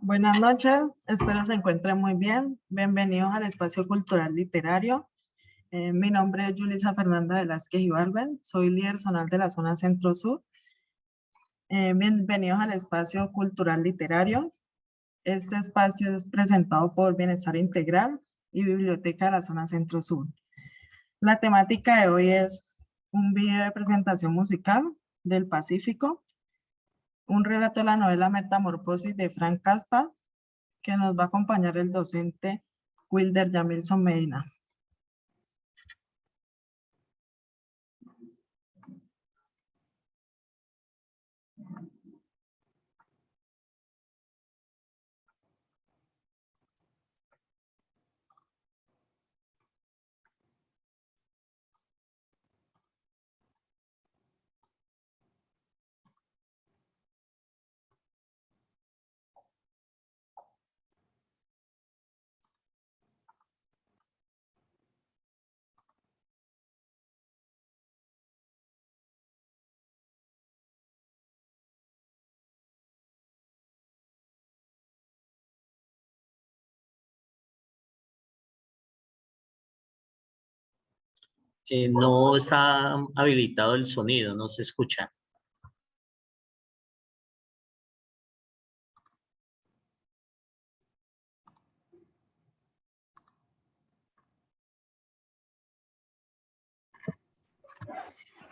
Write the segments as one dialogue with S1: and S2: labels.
S1: Buenas noches, espero se encuentren muy bien. Bienvenidos al Espacio Cultural Literario. Mi nombre es Yulisa Fernanda Velázquez Ibarben, soy líder zonal de la zona Centro-Sur. Bienvenidos al Espacio Cultural Literario. Este espacio es presentado por Bienestar Integral y Biblioteca de la zona Centro-Sur. La temática de hoy es un video de presentación musical del Pacífico, un relato de la novela Metamorfosis de Frank Kafka, que nos va a acompañar el docente Wilder Jamilson Medina.
S2: No está habilitado el sonido, no se escucha.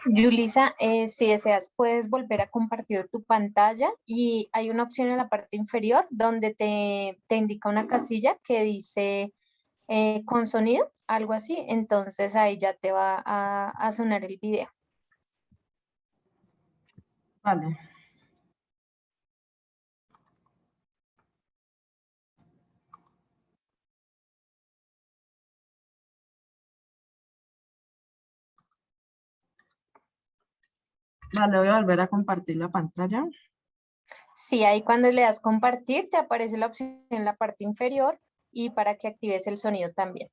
S3: Yulisa, si deseas, puedes volver a compartir tu pantalla y hay una opción en la parte inferior donde te indica una casilla que dice con sonido, algo así. Entonces ahí ya te va a sonar el video.
S1: Vale. Vale, voy a volver a compartir la pantalla.
S3: Sí, ahí cuando le das compartir te aparece la opción en la parte inferior y para que actives el sonido también.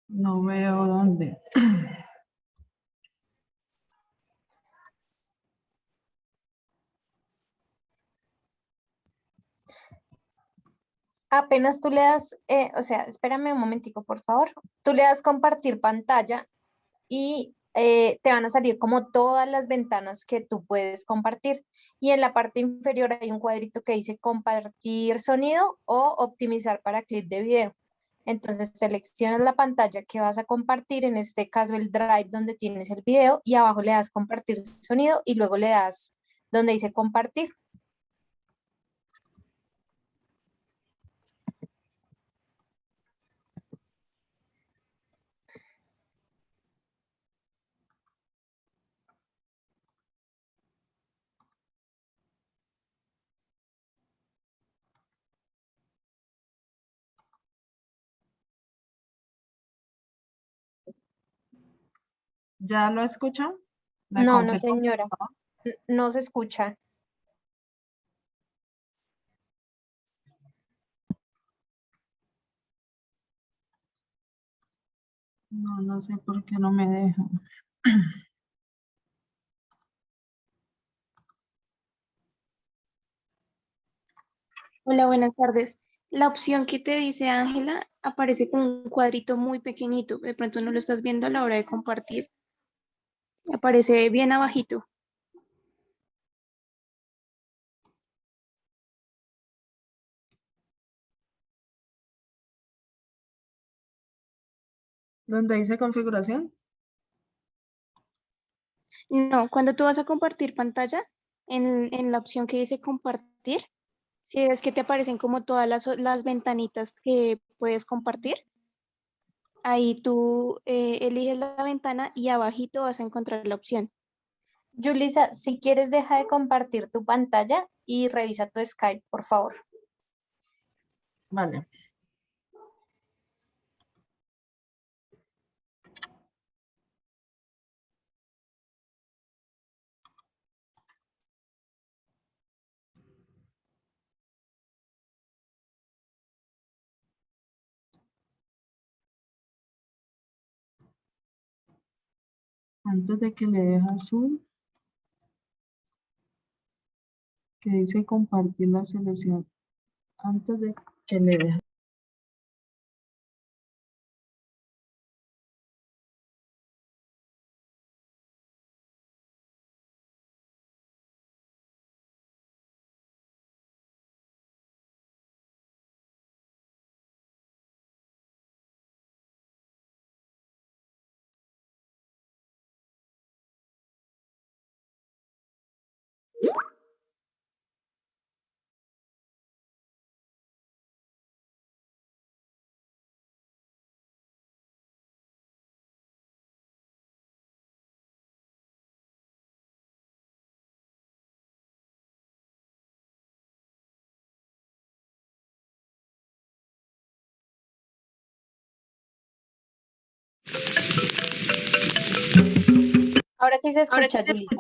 S1: No veo dónde.
S3: Apenas tú le das, espérame un momentico, por favor. Tú le das compartir pantalla y te van a salir como todas las ventanas que tú puedes compartir. Y en la parte inferior hay un cuadrito que dice compartir sonido o optimizar para clip de video. Entonces seleccionas la pantalla que vas a compartir, en este caso el Drive donde tienes el video, y abajo le das compartir sonido y luego le das donde dice compartir.
S1: ¿Ya lo escuchan? ¿Me
S3: No, no
S1: confirmo?
S3: señora, no se escucha.
S1: No, no sé por qué no me deja.
S4: Hola, buenas tardes. La opción que te dice Ángela aparece con un cuadrito muy pequeñito. De pronto no lo estás viendo a la hora de compartir. Aparece bien abajito.
S1: ¿Dónde dice configuración?
S4: No, cuando tú vas a compartir pantalla, en la opción que dice compartir, si ves que te aparecen como todas las ventanitas que puedes compartir, ahí tú eliges la ventana y abajito vas a encontrar la opción.
S3: Yulisa, si quieres deja de compartir tu pantalla y revisa tu Skype, por favor.
S1: Vale. Antes de que le deje azul, que dice compartir la selección. Antes de que le deje.
S3: Ahora sí se escucha, Yulisa.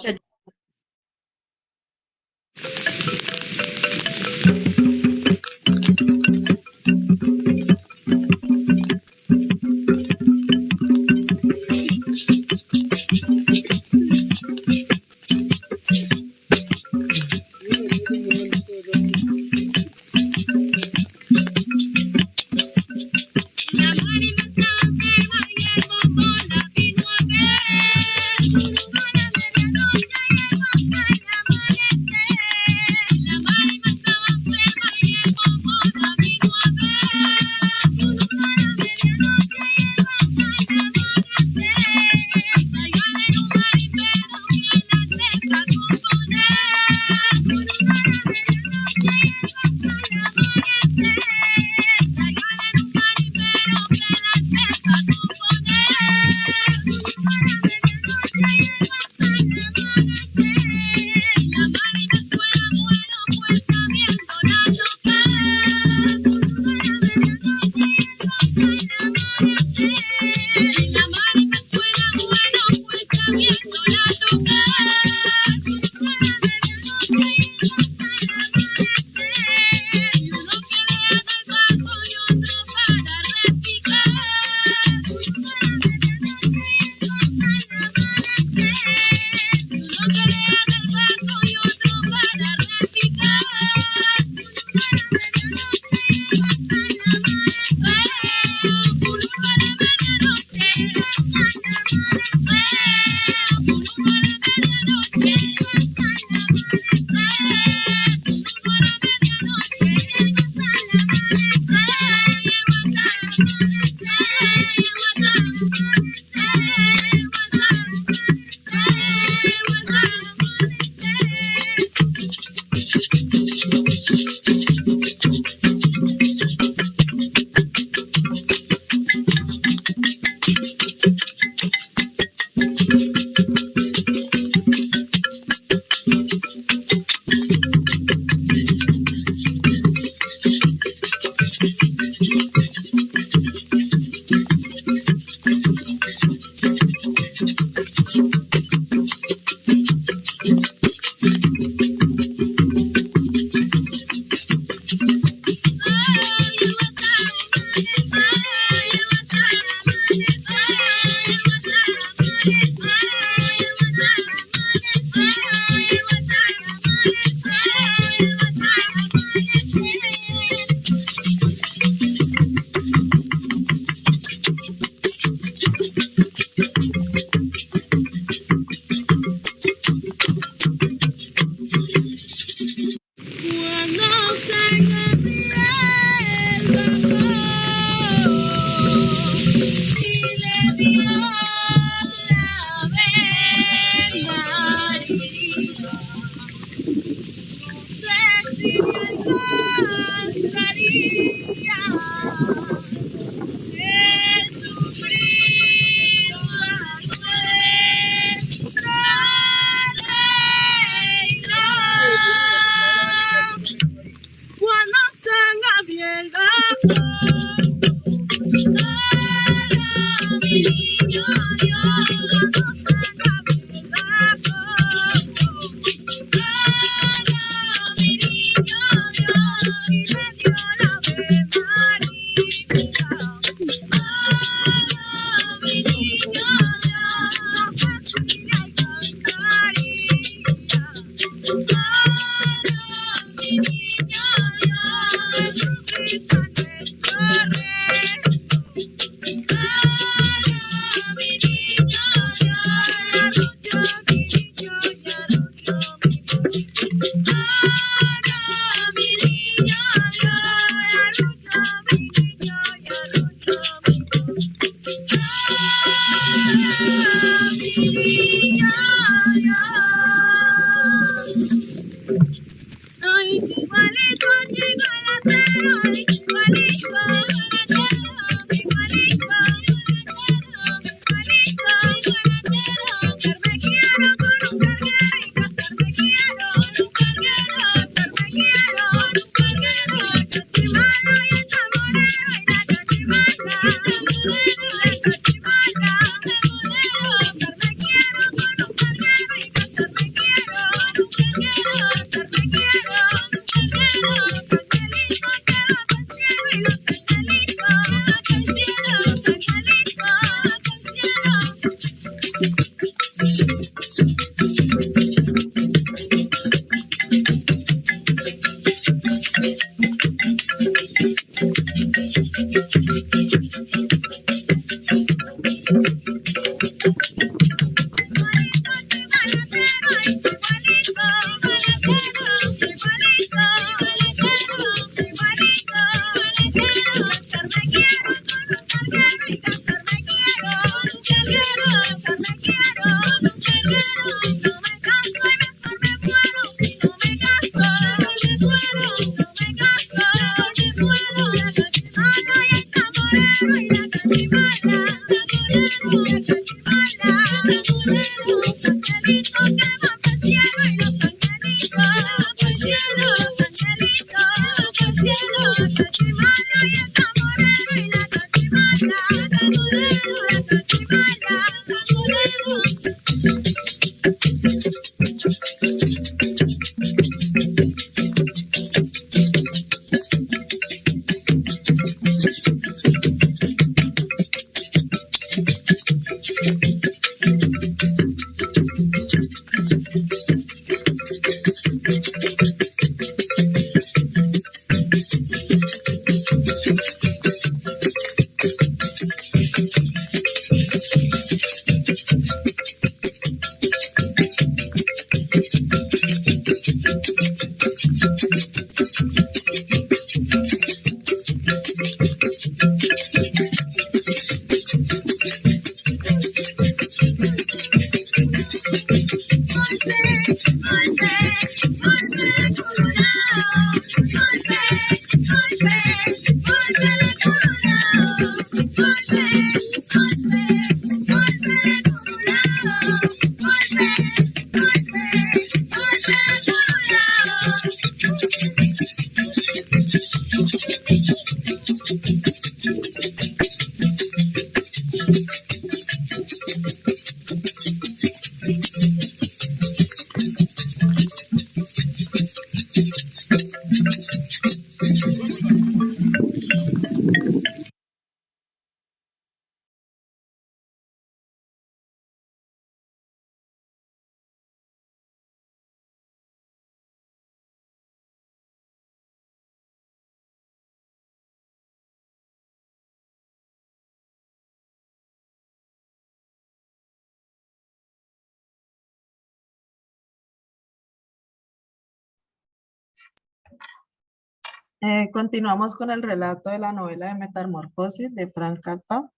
S1: Continuamos con el relato de la novela de Metamorfosis de Frank Kafka.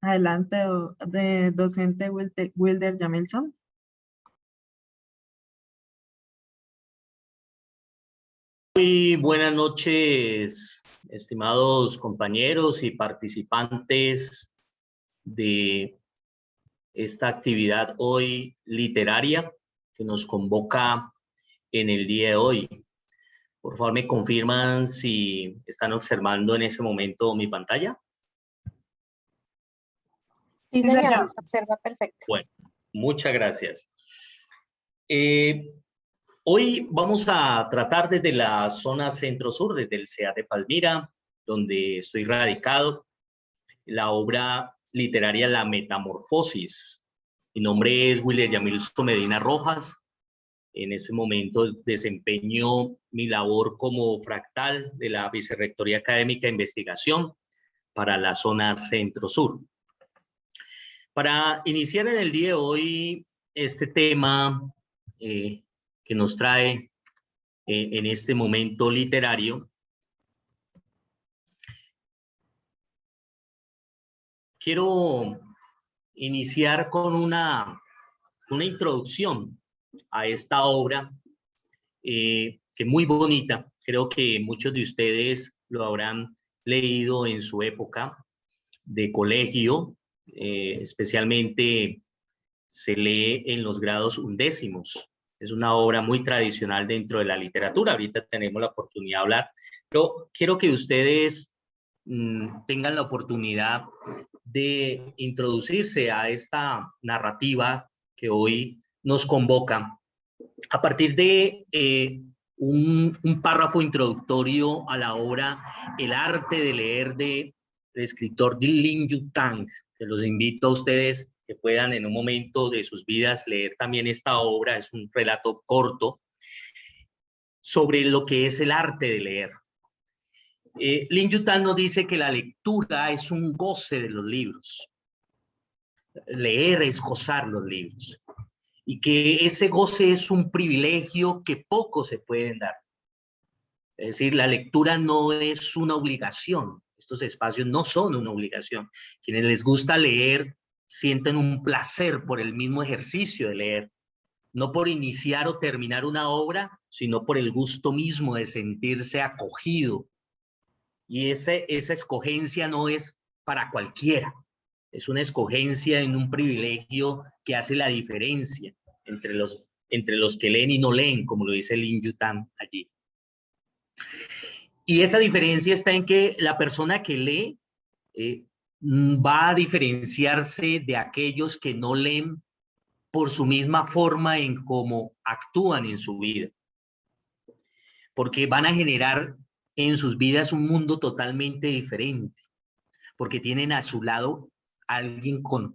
S1: Adelante, de docente Wilder Jamilson.
S2: Muy buenas noches, estimados compañeros y participantes de esta actividad hoy literaria que nos convoca en el día de hoy. Por favor, me confirman si están observando en ese momento mi pantalla.
S3: Sí,
S1: Sí,
S3: señor,
S1: señor.
S3: se observa perfecto.
S2: Bueno, muchas gracias. Hoy vamos a tratar desde la zona centro-sur, desde el CEA de Palmira, donde estoy radicado, la obra literaria La Metamorfosis. Mi nombre es Wilder Jamilson Medina Rojas. En ese momento desempeñó mi labor como fractal de la Vicerrectoría Académica de Investigación para la zona centro-sur. Para iniciar en el día de hoy este tema que nos trae en este momento literario, quiero iniciar con una introducción a esta obra que es muy bonita. Creo que muchos de ustedes lo habrán leído en su época de colegio, especialmente se lee en los grados undécimos. Es una obra muy tradicional dentro de la literatura. Ahorita tenemos la oportunidad de hablar, pero quiero que ustedes tengan la oportunidad de introducirse a esta narrativa que hoy nos convoca a partir de un párrafo introductorio a la obra El arte de leer del escritor Lin Yutang, que los invito a ustedes que puedan en un momento de sus vidas leer también esta obra. Es un relato corto sobre lo que es el arte de leer. Lin Yutang nos dice que la lectura es un goce de los libros. Leer es gozar los libros. Y que ese goce es un privilegio que pocos se pueden dar. Es decir, la lectura no es una obligación. Estos espacios no son una obligación. Quienes les gusta leer sienten un placer por el mismo ejercicio de leer. No por iniciar o terminar una obra, sino por el gusto mismo de sentirse acogido. Y esa escogencia no es para cualquiera. Es una escogencia en un privilegio que hace la diferencia entre los que leen y no leen, como lo dice Lin Yutang allí. Y esa diferencia está en que la persona que lee va a diferenciarse de aquellos que no leen por su misma forma en cómo actúan en su vida. Porque van a generar en sus vidas un mundo totalmente diferente. Porque tienen a su lado alguien con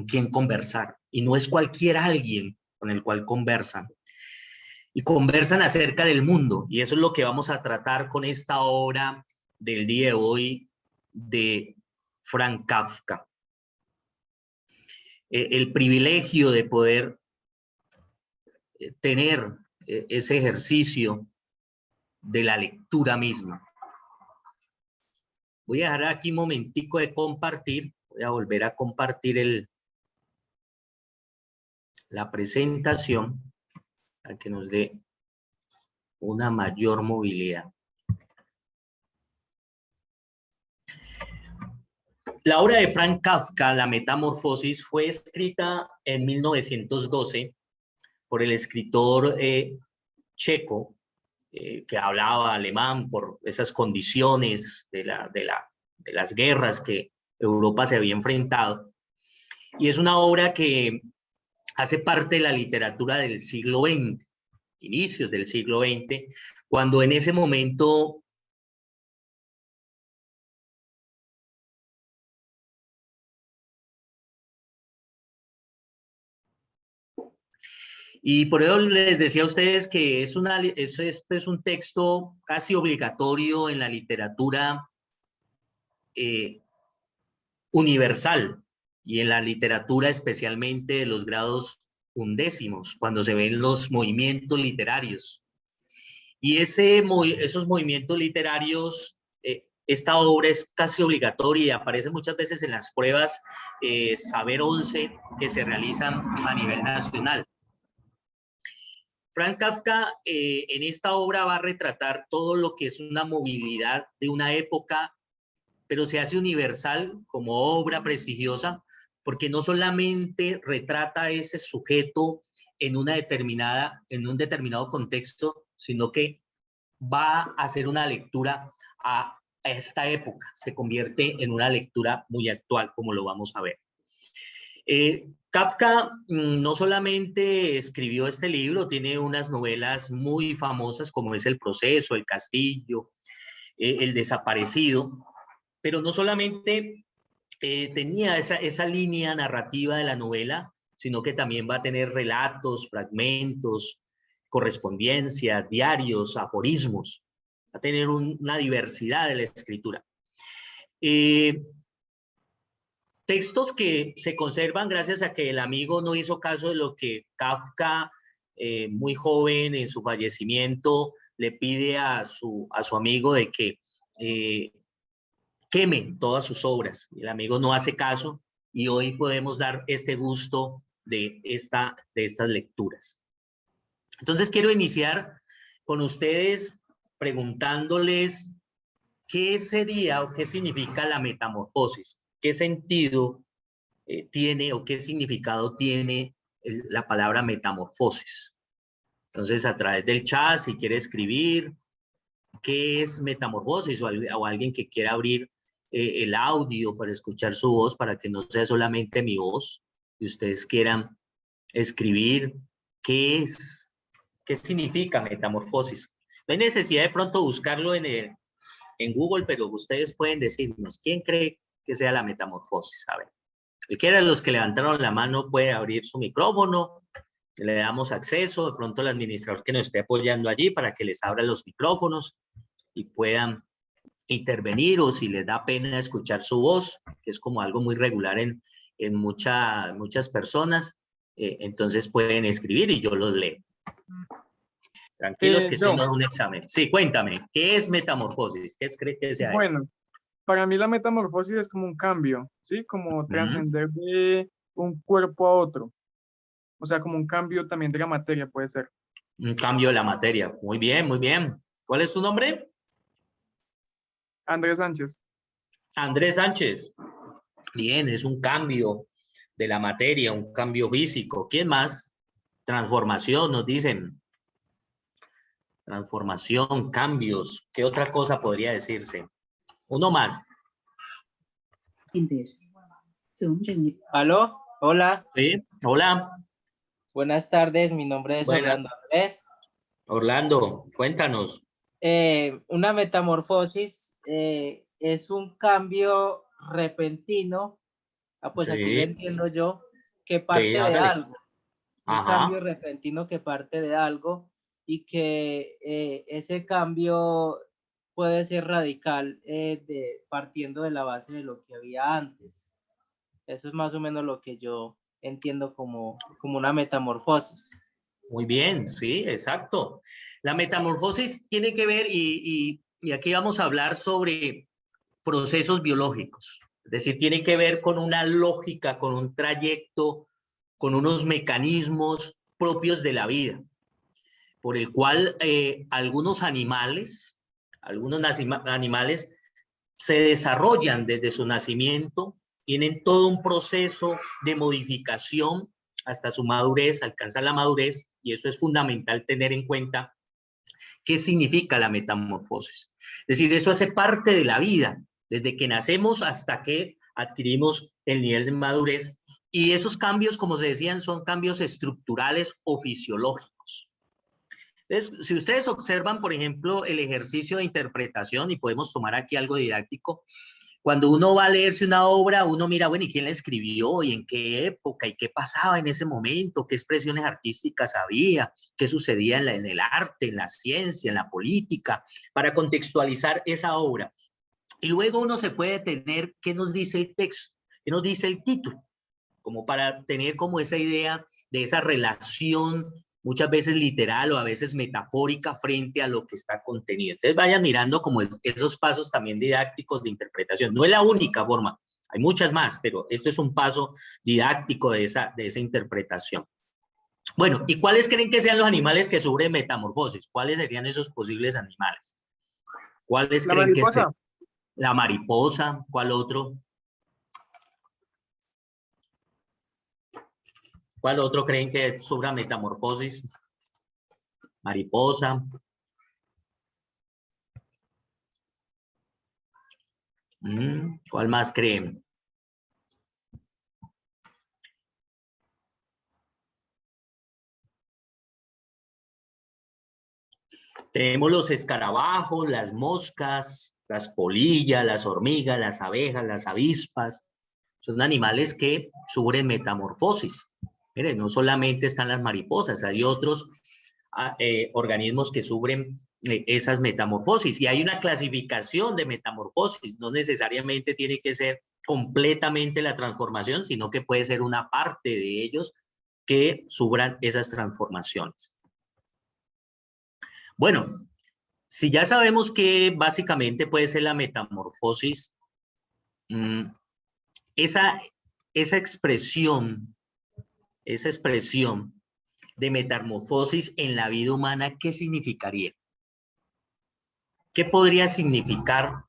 S2: quien conversar. Y no es cualquier alguien con el cual conversan. Y conversan acerca del mundo. Y eso es lo que vamos a tratar con esta obra del día de hoy de Franz Kafka. El privilegio de poder tener ese ejercicio de la lectura misma. Voy a dejar aquí un momentico de compartir. Voy a volver a compartir la presentación para que nos dé una mayor movilidad. La obra de Franz Kafka, La Metamorfosis, fue escrita en 1912 por el escritor checo que hablaba alemán por esas condiciones de las guerras que Europa se había enfrentado. Y es una obra que hace parte de la literatura del siglo XX, inicios del siglo XX, cuando en ese momento y por eso les decía a ustedes que este es un texto casi obligatorio en la literatura universal y en la literatura especialmente de los grados undécimos, cuando se ven los movimientos literarios. Y esos movimientos literarios, esta obra es casi obligatoria y aparece muchas veces en las pruebas Saber 11 que se realizan a nivel nacional. Franz Kafka en esta obra va a retratar todo lo que es una movilidad de una época, pero se hace universal como obra prestigiosa, porque no solamente retrata a ese sujeto en un determinado contexto, sino que va a hacer una lectura a esta época. Se convierte en una lectura muy actual, como lo vamos a ver. Kafka no solamente escribió este libro, tiene unas novelas muy famosas como es El Proceso, El Castillo, El Desaparecido, pero no solamente tenía esa línea narrativa de la novela, sino que también va a tener relatos, fragmentos, correspondencia, diarios, aforismos. Va a tener una diversidad de la escritura. Textos que se conservan gracias a que el amigo no hizo caso de lo que Kafka, muy joven en su fallecimiento, le pide a su amigo de que queme todas sus obras. El amigo no hace caso y hoy podemos dar este gusto de estas lecturas. Entonces quiero iniciar con ustedes preguntándoles qué sería o qué significa la metamorfosis, qué sentido tiene o qué significado tiene la palabra metamorfosis. Entonces a través del chat, si quiere escribir qué es metamorfosis o alguien que quiera abrir el audio para escuchar su voz, para que no sea solamente mi voz, y ustedes quieran escribir qué significa metamorfosis. No hay necesidad de pronto buscarlo en Google, pero ustedes pueden decirnos quién cree que sea la metamorfosis. A ver, cualquiera de los que levantaron la mano puede abrir su micrófono, le damos acceso, de pronto el administrador que nos esté apoyando allí para que les abra los micrófonos y puedan intervenir, o si les da pena escuchar su voz, que es como algo muy regular en muchas personas, entonces pueden escribir y yo los leo. Tranquilos que esto no es un examen. Sí, cuéntame, ¿qué es metamorfosis? ¿Qué crees que sea?
S5: Bueno, para mí la metamorfosis es como un cambio, ¿sí? Como trascender de un cuerpo a otro. O sea, como un cambio también de la materia puede ser.
S2: Un cambio de la materia. Muy bien, muy bien. ¿Cuál es tu nombre?
S5: Andrés Sánchez.
S2: Andrés Sánchez. Bien, es un cambio de la materia, un cambio físico. ¿Quién más? Transformación, nos dicen. Transformación, cambios. ¿Qué otra cosa podría decirse? Uno más.
S6: ¿Aló? Hola.
S2: Sí, hola.
S6: Buenas tardes, mi nombre es Orlando Andrés.
S2: Orlando, cuéntanos.
S6: Una metamorfosis es un cambio repentino, pues
S2: Sí.
S6: así lo entiendo yo, que parte
S2: Sí,
S6: de
S2: hágale.
S6: algo. Un cambio repentino que parte de algo y que ese cambio puede ser radical partiendo de la base de lo que había antes. Eso es más o menos lo que yo entiendo como una metamorfosis.
S2: Muy bien, sí, exacto. La metamorfosis tiene que ver, y aquí vamos a hablar sobre procesos biológicos. Es decir, tiene que ver con una lógica, con un trayecto, con unos mecanismos propios de la vida, por el cual algunos animales se desarrollan desde su nacimiento, tienen todo un proceso de modificación hasta su madurez, alcanzar la madurez, y eso es fundamental tener en cuenta qué significa la metamorfosis. Es decir, eso hace parte de la vida, desde que nacemos hasta que adquirimos el nivel de madurez, y esos cambios, como se decían, son cambios estructurales o fisiológicos. Entonces, si ustedes observan, por ejemplo, el ejercicio de interpretación, y podemos tomar aquí algo didáctico, cuando uno va a leerse una obra, uno mira, bueno, ¿y quién la escribió? ¿Y en qué época? ¿Y qué pasaba en ese momento? ¿Qué expresiones artísticas había? ¿Qué sucedía en el arte, en la ciencia, en la política? Para contextualizar esa obra. Y luego uno se puede detener qué nos dice el texto, qué nos dice el título, como para tener como esa idea de esa relación muchas veces literal o a veces metafórica frente a lo que está contenido. Entonces vayan mirando como esos pasos también didácticos de interpretación. No es la única forma, hay muchas más, pero esto es un paso didáctico de esa interpretación. Bueno, ¿y cuáles creen que sean los animales que sufren metamorfosis? ¿Cuáles serían esos posibles animales? ¿Cuáles creen que estén? La mariposa, ¿cuál otro? ¿Cuál otro creen que sufra metamorfosis? Mariposa. ¿Cuál más creen? Tenemos los escarabajos, las moscas, las polillas, las hormigas, las abejas, las avispas. Son animales que sufren metamorfosis. Miren, no solamente están las mariposas, hay otros organismos que sufren esas metamorfosis. Y hay una clasificación de metamorfosis, no necesariamente tiene que ser completamente la transformación, sino que puede ser una parte de ellos que sufran esas transformaciones. Bueno, si ya sabemos que básicamente puede ser la metamorfosis, esa expresión de metamorfosis en la vida humana, ¿qué significaría? ¿Qué podría significar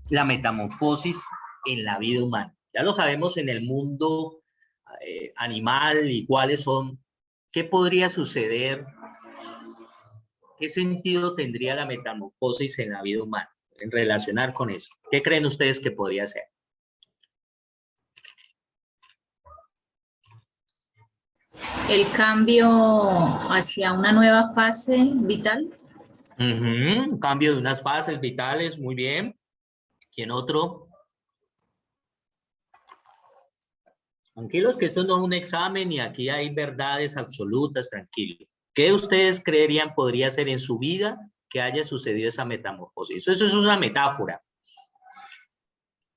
S2: la metamorfosis en la vida humana? Ya lo sabemos en el mundo animal y cuáles son. ¿Qué podría suceder? ¿Qué sentido tendría la metamorfosis en la vida humana en relacionar con eso? ¿Qué creen ustedes que podría ser?
S7: El cambio hacia una nueva fase vital.
S2: Un cambio de unas fases vitales, muy bien. ¿Quién otro? Tranquilos que esto no es un examen y aquí hay verdades absolutas, tranquilos. ¿Qué ustedes creerían podría ser en su vida que haya sucedido esa metamorfosis? Eso es una metáfora.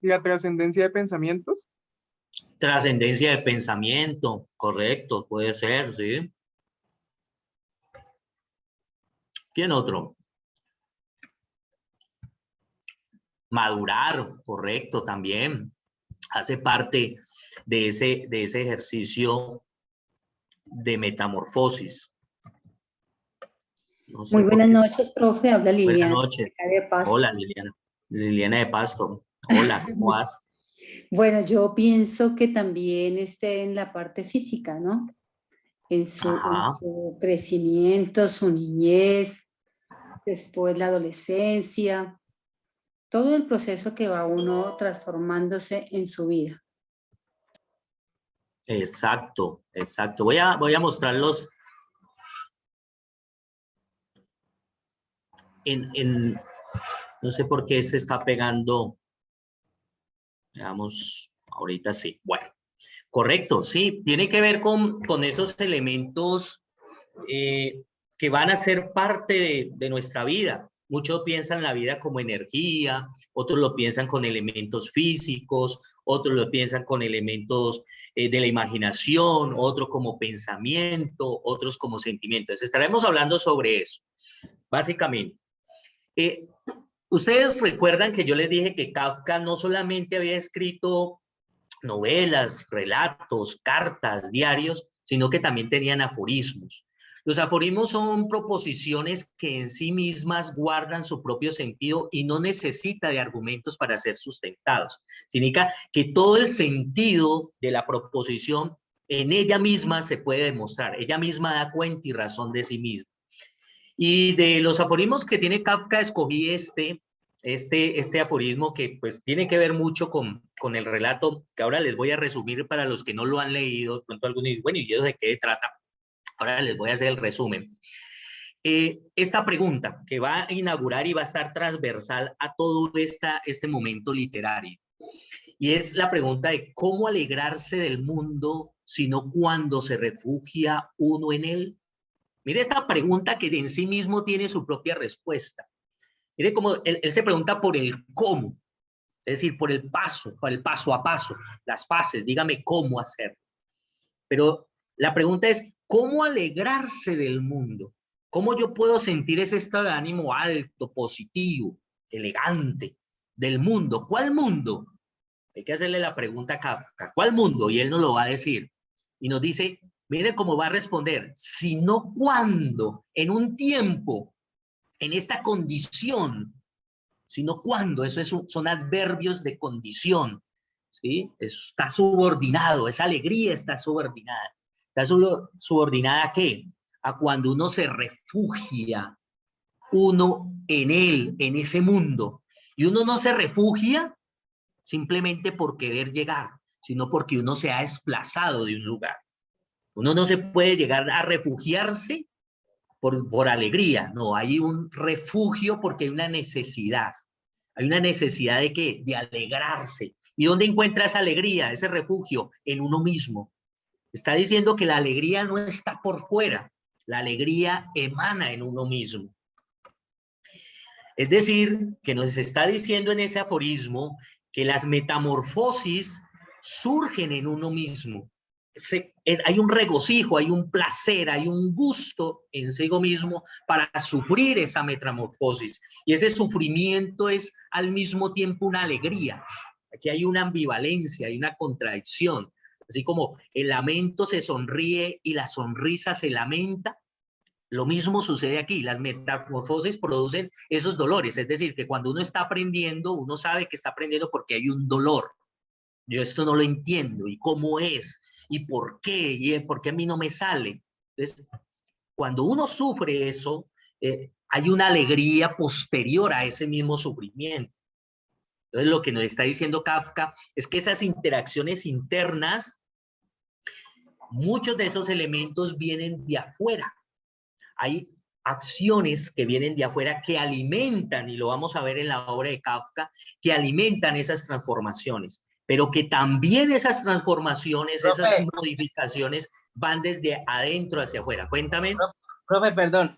S5: ¿Y la trascendencia de pensamientos?
S2: Trascendencia de pensamiento, correcto, puede ser, ¿sí? ¿Quién otro? Madurar, correcto, también. Hace parte de ese ejercicio de metamorfosis. No sé
S8: Muy buenas noches, profe. Habla Liliana.
S2: Buenas noches.
S8: De Pasto.
S2: Hola, Liliana. Liliana de Pasto. Hola, ¿cómo vas?
S8: Bueno, yo pienso que también esté en la parte física, ¿no? En su crecimiento, su niñez, después la adolescencia, todo el proceso que va uno transformándose en su vida.
S2: Exacto, exacto. Voy a mostrarlos no sé por qué se está pegando. Veamos, ahorita sí. Bueno, correcto, sí. Tiene que ver con esos elementos que van a ser parte de nuestra vida. Muchos piensan la vida como energía, otros lo piensan con elementos físicos, otros lo piensan con elementos de la imaginación, otros como pensamiento, otros como sentimiento. Entonces, estaremos hablando sobre eso, básicamente. Ustedes recuerdan que yo les dije que Kafka no solamente había escrito novelas, relatos, cartas, diarios, sino que también tenían aforismos. Los aforismos son proposiciones que en sí mismas guardan su propio sentido y no necesita de argumentos para ser sustentados. Significa que todo el sentido de la proposición en ella misma se puede demostrar. Ella misma da cuenta y razón de sí misma. Y de los aforismos que tiene Kafka, escogí este aforismo que pues tiene que ver mucho con el relato, que ahora les voy a resumir para los que no lo han leído. De pronto algunos dicen, bueno, ¿y eso de qué trata? Ahora les voy a hacer el resumen. Esta pregunta que va a inaugurar y va a estar transversal a todo este momento literario. Y es la pregunta de cómo alegrarse del mundo, sino cuando se refugia uno en él. Mire esta pregunta que en sí mismo tiene su propia respuesta. Mire cómo él se pregunta por el cómo, es decir, por el paso a paso, las fases, dígame cómo hacerlo. Pero la pregunta es, ¿cómo alegrarse del mundo? ¿Cómo yo puedo sentir ese estado de ánimo alto, positivo, elegante del mundo? ¿Cuál mundo? Hay que hacerle la pregunta a Kafka, ¿cuál mundo? Y él nos lo va a decir. Y nos dice, mire cómo va a responder, sino cuándo, en un tiempo, en esta condición, sino cuándo, son adverbios de condición, ¿sí? Está subordinado, esa alegría está subordinada. ¿Está subordinada a qué? A cuando uno se refugia, uno en él, en ese mundo. Y uno no se refugia simplemente por querer llegar, sino porque uno se ha desplazado de un lugar. Uno no se puede llegar a refugiarse por alegría, no, hay un refugio porque hay una necesidad. Hay una necesidad de ¿qué? De alegrarse. ¿Y dónde encuentra esa alegría, ese refugio? En uno mismo. Está diciendo que la alegría no está por fuera, La alegría emana en uno mismo. Es decir, que nos está diciendo en ese aforismo que las metamorfosis surgen en uno mismo. Hay un regocijo, hay un placer, hay un gusto en sí mismo para sufrir esa metamorfosis. Y ese sufrimiento es al mismo tiempo una alegría. Aquí hay una ambivalencia, hay una contradicción. Así como el lamento se sonríe y la sonrisa se lamenta, lo mismo sucede aquí. Las metamorfosis producen esos dolores. Es decir, que cuando uno está aprendiendo, uno sabe que está aprendiendo porque hay un dolor. Yo esto no lo entiendo. ¿Y cómo es? ¿Y por qué? ¿Y por qué a mí no me sale? Entonces, cuando uno sufre eso, hay una alegría posterior a ese mismo sufrimiento. Entonces, lo que nos está diciendo Kafka es que esas interacciones internas, muchos de esos elementos vienen de afuera. Hay acciones que vienen de afuera que alimentan, y lo vamos a ver en la obra de Kafka, que alimentan esas transformaciones, pero que también esas transformaciones,
S6: Profe,
S2: esas modificaciones van desde adentro hacia afuera. Cuéntame.
S6: Profe, perdón.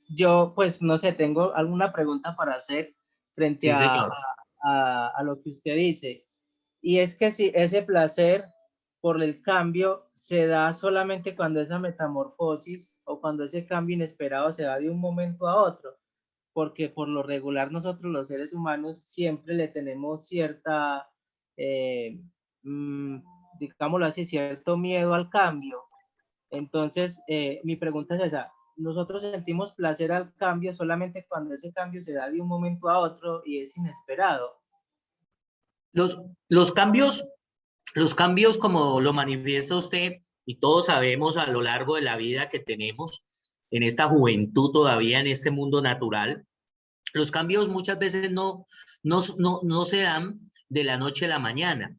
S6: Yo, pues, no sé, tengo alguna pregunta para hacer frente
S2: Sí, señor.
S6: a lo que usted dice. Y es que si ese placer por el cambio se da solamente cuando esa metamorfosis o cuando ese cambio inesperado se da de un momento a otro, porque por lo regular nosotros los seres humanos siempre le tenemos cierta, digámoslo así, cierto miedo al cambio. Entonces, mi pregunta es esa. Nosotros sentimos placer al cambio solamente cuando ese cambio se da de un momento a otro y es inesperado.
S2: Los cambios, como lo manifiesta usted, y todos sabemos a lo largo de la vida que tenemos, en esta juventud todavía, en este mundo natural, los cambios muchas veces no se dan de la noche a la mañana.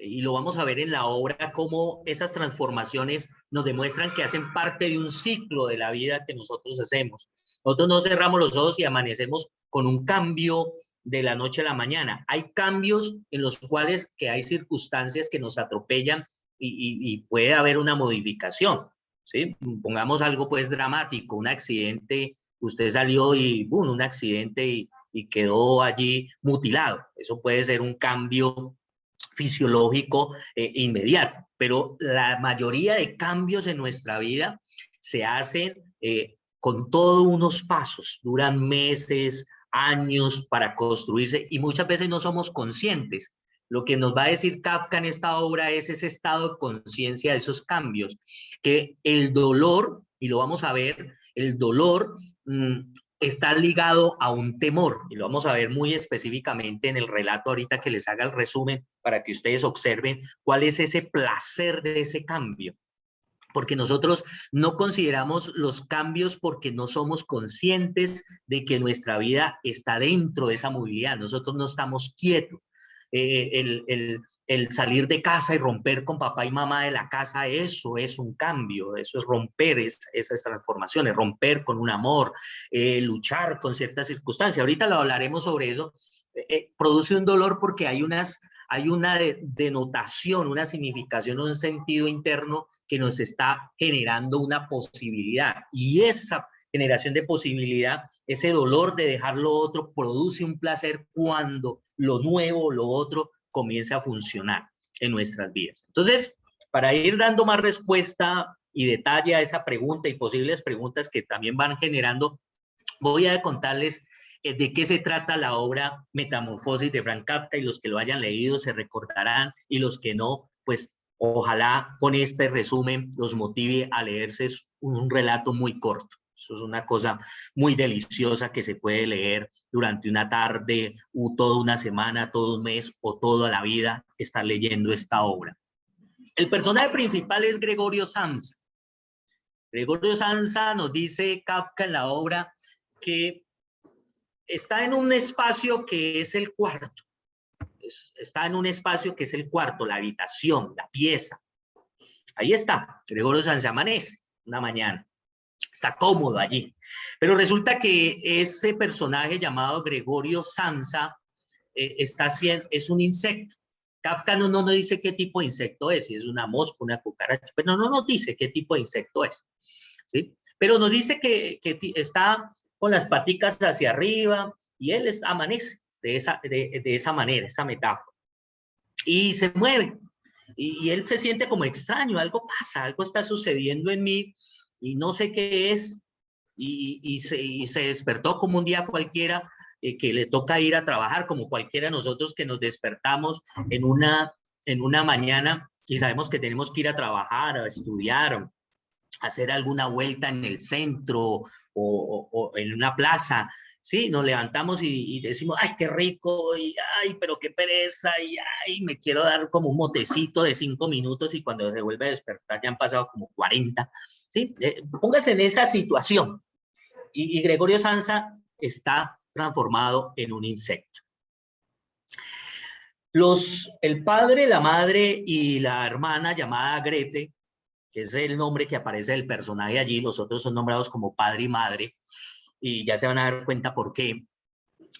S2: Y lo vamos a ver en la obra, cómo esas transformaciones nos demuestran que hacen parte de un ciclo de la vida que nosotros hacemos. Nosotros no cerramos los ojos y amanecemos con un cambio de la noche a la mañana. Hay cambios en los cuales que hay circunstancias que nos atropellan y puede haber una modificación, ¿sí? Pongamos algo pues dramático, un accidente, usted salió y ¡bum!, un accidente y quedó allí mutilado. Eso puede ser un cambio fisiológico inmediato, pero la mayoría de cambios en nuestra vida se hacen con todos unos pasos, duran meses, años para construirse y muchas veces no somos conscientes. Lo que nos va a decir Kafka en esta obra es ese estado de conciencia de esos cambios, que el dolor, y lo vamos a ver, el dolor está ligado a un temor, y lo vamos a ver muy específicamente en el relato ahorita que les haga el resumen para que ustedes observen cuál es ese placer de ese cambio. Porque nosotros no consideramos los cambios porque no somos conscientes de que nuestra vida está dentro de esa movilidad. Nosotros no estamos quietos. El salir de casa y romper con papá y mamá de la casa, eso es un cambio, eso es romper esas transformaciones, romper con un amor, luchar con ciertas circunstancias. Ahorita lo hablaremos sobre eso. Produce un dolor porque hay una denotación, una significación, un sentido interno que nos está generando una posibilidad. Y esa generación de posibilidad, ese dolor de dejar lo otro, produce un placer cuando lo nuevo, lo otro, comienza a funcionar en nuestras vidas. Entonces, para ir dando más respuesta y detalle a esa pregunta y posibles preguntas que también van generando, voy a contarles de qué se trata la obra Metamorfosis de Franz Kafka, y los que lo hayan leído se recordarán, y los que no, pues ojalá con este resumen los motive a leerse un relato muy corto. Eso es una cosa muy deliciosa que se puede leer durante una tarde, o toda una semana, todo un mes o toda la vida, estar leyendo esta obra. El personaje principal es Gregorio Samsa. Gregorio Samsa, nos dice Kafka en la obra, que está en un espacio que es el cuarto. Está en un espacio que es el cuarto, la habitación, la pieza. Ahí está, Gregorio Samsa amanece una mañana. Está cómodo allí. Pero resulta que ese personaje llamado Gregorio Samsa es un insecto. Kafka no nos dice qué tipo de insecto es, si es una mosca, una cucaracha, pero no nos dice qué tipo de insecto es. ¿sí? Pero nos dice que está con las paticas hacia arriba y él amanece de esa manera, esa metáfora. Y se mueve. Y él se siente como extraño, algo pasa, algo está sucediendo en mí y no sé qué es. Y se despertó como un día cualquiera que le toca ir a trabajar, como cualquiera de nosotros que nos despertamos en una mañana y sabemos que tenemos que ir a trabajar, a estudiar, hacer alguna vuelta en el centro o en una plaza. Sí, nos levantamos y decimos, ay, qué rico, y ay, pero qué pereza, y ay, me quiero dar como un motecito de 5 minutos y cuando se vuelve a despertar ya han pasado como 40. ¿Sí? Póngase en esa situación. Y Gregorio Samsa está transformado en un insecto. El padre, la madre y la hermana llamada Grete, que es el nombre que aparece del personaje allí, los otros son nombrados como padre y madre, y ya se van a dar cuenta por qué.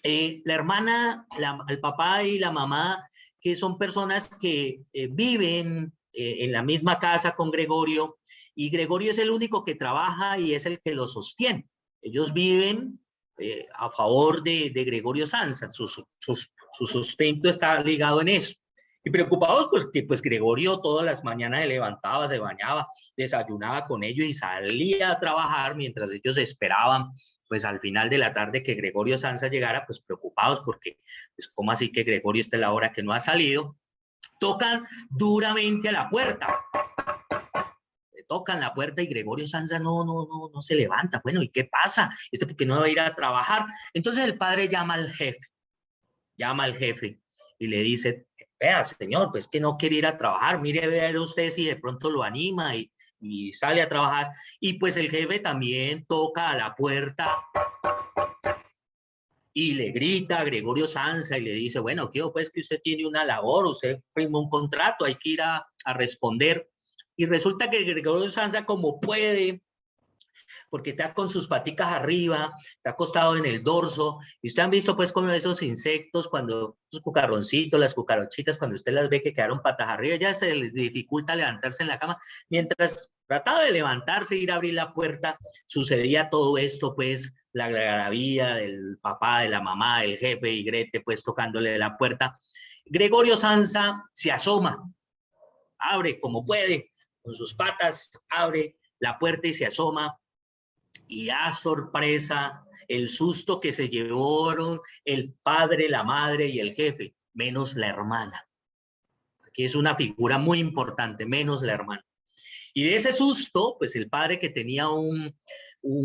S2: La hermana, el papá y la mamá, que son personas que viven en la misma casa con Gregorio, y Gregorio es el único que trabaja y es el que lo sostiene. Ellos viven a favor de Gregorio Samsa, su sustento está ligado en eso. Y preocupados, pues que Gregorio todas las mañanas se levantaba, se bañaba, desayunaba con ellos y salía a trabajar mientras ellos esperaban, pues al final de la tarde que Gregorio Samsa llegara, pues preocupados porque, pues cómo así que Gregorio está a la hora que no ha salido, tocan duramente a la puerta. Tocan la puerta y Gregorio Samsa no se levanta. Bueno, ¿y qué pasa? ¿Por qué no va a ir a trabajar? Entonces el padre llama al jefe y le dice, vea, señor, pues que no quiere ir a trabajar, mire a ver usted si de pronto lo anima y sale a trabajar. Y pues el jefe también toca a la puerta y le grita a Gregorio Samsa y le dice, bueno, quiero pues que usted tiene una labor, usted firmó un contrato, hay que ir a responder. Y resulta que Gregorio Samsa, como puede, porque está con sus paticas arriba, está acostado en el dorso, y usted han visto pues como esos insectos, cuando esos cucarroncitos, las cucarochitas, cuando usted las ve que quedaron patas arriba, ya se les dificulta levantarse en la cama, mientras trataba de levantarse, ir a abrir la puerta, sucedía todo esto, pues, la algarabía del papá, de la mamá, del jefe y Grete, pues, tocándole la puerta. Gregorio Samsa se asoma, abre como puede, con sus patas, abre la puerta y se asoma, y a sorpresa, el susto que se llevaron el padre, la madre y el jefe, menos la hermana. Aquí es una figura muy importante, menos la hermana. Y de ese susto, pues el padre, que tenía un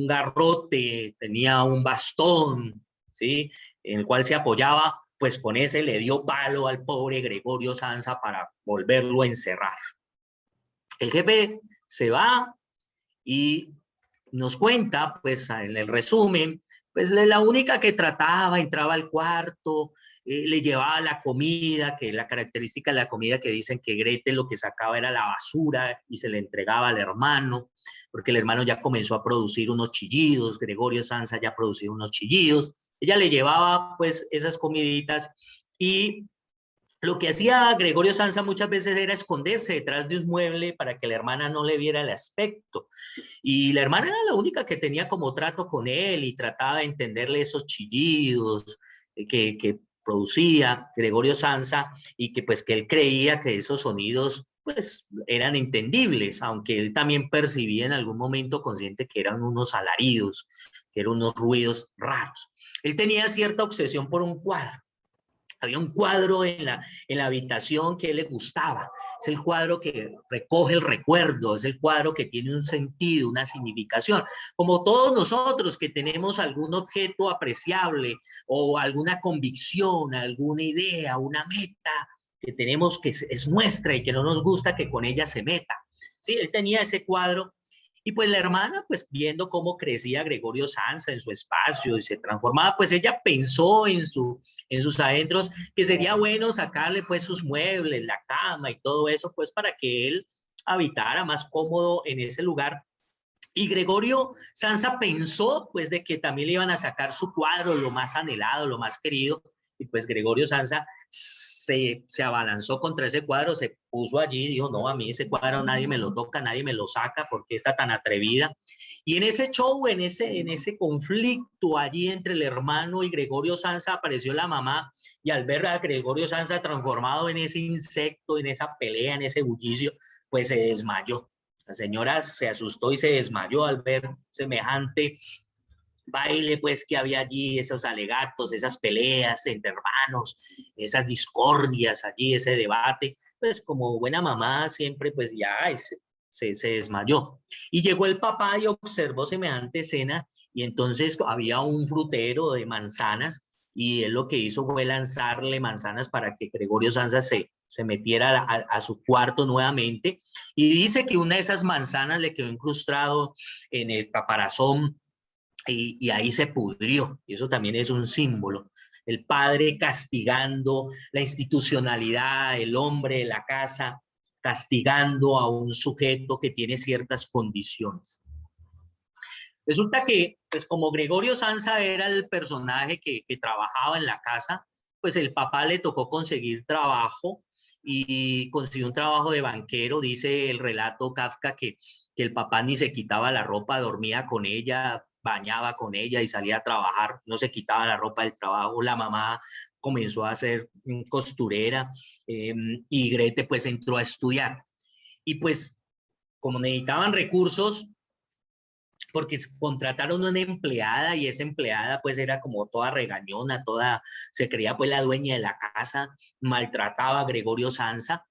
S2: garrote, tenía un bastón, ¿sí?, en el cual se apoyaba, pues con ese le dio palo al pobre Gregorio Samsa para volverlo a encerrar. El jefe se va y nos cuenta, pues en el resumen, pues la única que trataba, entraba al cuarto, le llevaba la comida, que la característica de la comida que dicen que Grete lo que sacaba era la basura y se le entregaba al hermano, porque el hermano ya comenzó a producir unos chillidos, Gregorio Samsa ya producía unos chillidos, ella le llevaba pues esas comiditas y lo que hacía Gregorio Samsa muchas veces era esconderse detrás de un mueble para que la hermana no le viera el aspecto. Y la hermana era la única que tenía como trato con él y trataba de entenderle esos chillidos que producía Gregorio Samsa y que pues que él creía que esos sonidos pues eran entendibles, aunque él también percibía en algún momento consciente que eran unos alaridos, que eran unos ruidos raros. Él tenía cierta obsesión por un cuadro. Había un cuadro en la habitación que a él le gustaba. Es el cuadro que recoge el recuerdo, es el cuadro que tiene un sentido, una significación. Como todos nosotros que tenemos algún objeto apreciable o alguna convicción, alguna idea, una meta que tenemos que es nuestra y que no nos gusta que con ella se meta. Sí, él tenía ese cuadro. Y pues la hermana, pues viendo cómo crecía Gregorio Samsa en su espacio y se transformaba, pues ella pensó en sus adentros que sería bueno sacarle pues sus muebles, la cama y todo eso, pues para que él habitara más cómodo en ese lugar. Y Gregorio Samsa pensó pues de que también le iban a sacar su cuadro, lo más anhelado, lo más querido, y pues Gregorio Samsa se abalanzó contra ese cuadro, se puso allí, dijo, no, a mí ese cuadro nadie me lo toca, nadie me lo saca, porque está tan atrevida. Y en ese show, en ese conflicto allí entre el hermano y Gregorio Samsa, apareció la mamá, y al ver a Gregorio Samsa transformado en ese insecto, en esa pelea, en ese bullicio, pues se desmayó. La señora se asustó y se desmayó al ver semejante baile, pues, que había allí, esos alegatos, esas peleas entre hermanos, esas discordias allí, ese debate. Pues como buena mamá siempre, pues ya se desmayó. Y llegó el papá y observó semejante escena, y entonces había un frutero de manzanas, y él lo que hizo fue lanzarle manzanas para que Gregorio Samsa se metiera a su cuarto nuevamente, y dice que una de esas manzanas le quedó incrustado en el caparazón, y ahí se pudrió, y eso también es un símbolo. El padre castigando la institucionalidad, el hombre de la casa, castigando a un sujeto que tiene ciertas condiciones. Resulta que, pues como Gregorio Samsa era el personaje que trabajaba en la casa, pues el papá le tocó conseguir trabajo, y consiguió un trabajo de banquero. Dice el relato Kafka que el papá ni se quitaba la ropa, dormía con ella, bañaba con ella y salía a trabajar, no se quitaba la ropa del trabajo. La mamá comenzó a ser costurera, y Grete pues entró a estudiar. Y pues como necesitaban recursos, porque contrataron una empleada, y esa empleada pues era como toda regañona, se creía pues la dueña de la casa, maltrataba a Gregorio Samsa,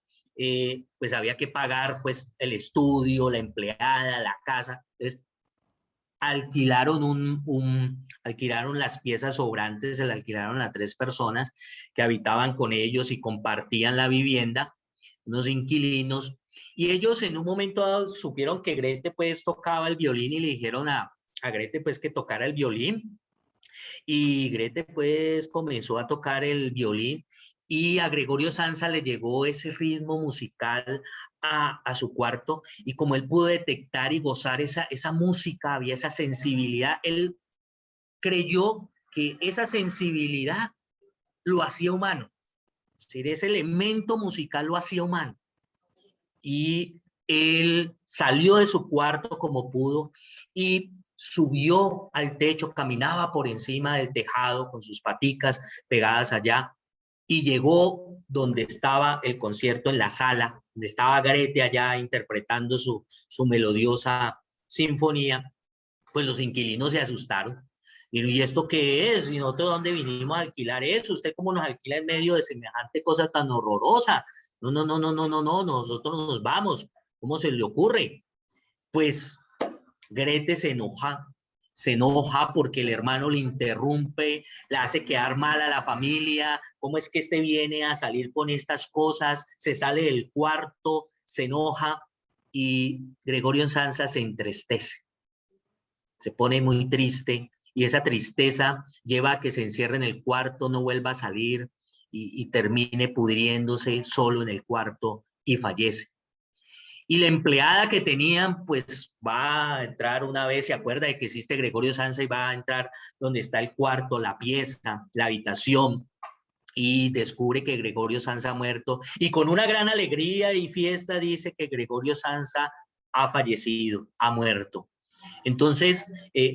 S2: pues había que pagar pues el estudio, la empleada, la casa. Entonces alquilaron las piezas sobrantes, se la alquilaron a 3 personas que habitaban con ellos y compartían la vivienda, unos inquilinos. Y ellos en un momento dado supieron que Grete pues tocaba el violín, y le dijeron a Grete pues que tocara el violín, y Grete pues comenzó a tocar el violín, y a Gregorio Samsa le llegó ese ritmo musical a su cuarto, y como él pudo detectar y gozar esa música, había esa sensibilidad, él creyó que esa sensibilidad lo hacía humano, es decir, ese elemento musical lo hacía humano. Y él salió de su cuarto como pudo y subió al techo, caminaba por encima del tejado con sus paticas pegadas allá, y llegó donde estaba el concierto, en la sala, donde estaba Grete allá interpretando su melodiosa sinfonía. Pues los inquilinos se asustaron. ¿Y esto qué es? ¿Y nosotros dónde vinimos a alquilar eso? ¿Usted cómo nos alquila en medio de semejante cosa tan horrorosa? No, nosotros nos vamos. ¿Cómo se le ocurre? Pues Grete se enoja porque el hermano le interrumpe, le hace quedar mal a la familia. ¿Cómo es que este viene a salir con estas cosas? Se sale del cuarto, se enoja, y Gregorio Samsa se entristece, se pone muy triste, y esa tristeza lleva a que se encierre en el cuarto, no vuelva a salir, y termine pudriéndose solo en el cuarto y fallece. Y la empleada que tenían, pues va a entrar una vez, se acuerda de que existe Gregorio Samsa, y va a entrar donde está el cuarto, la pieza, la habitación, y descubre que Gregorio Samsa ha muerto, y con una gran alegría y fiesta dice que Gregorio Samsa ha fallecido, ha muerto. Entonces,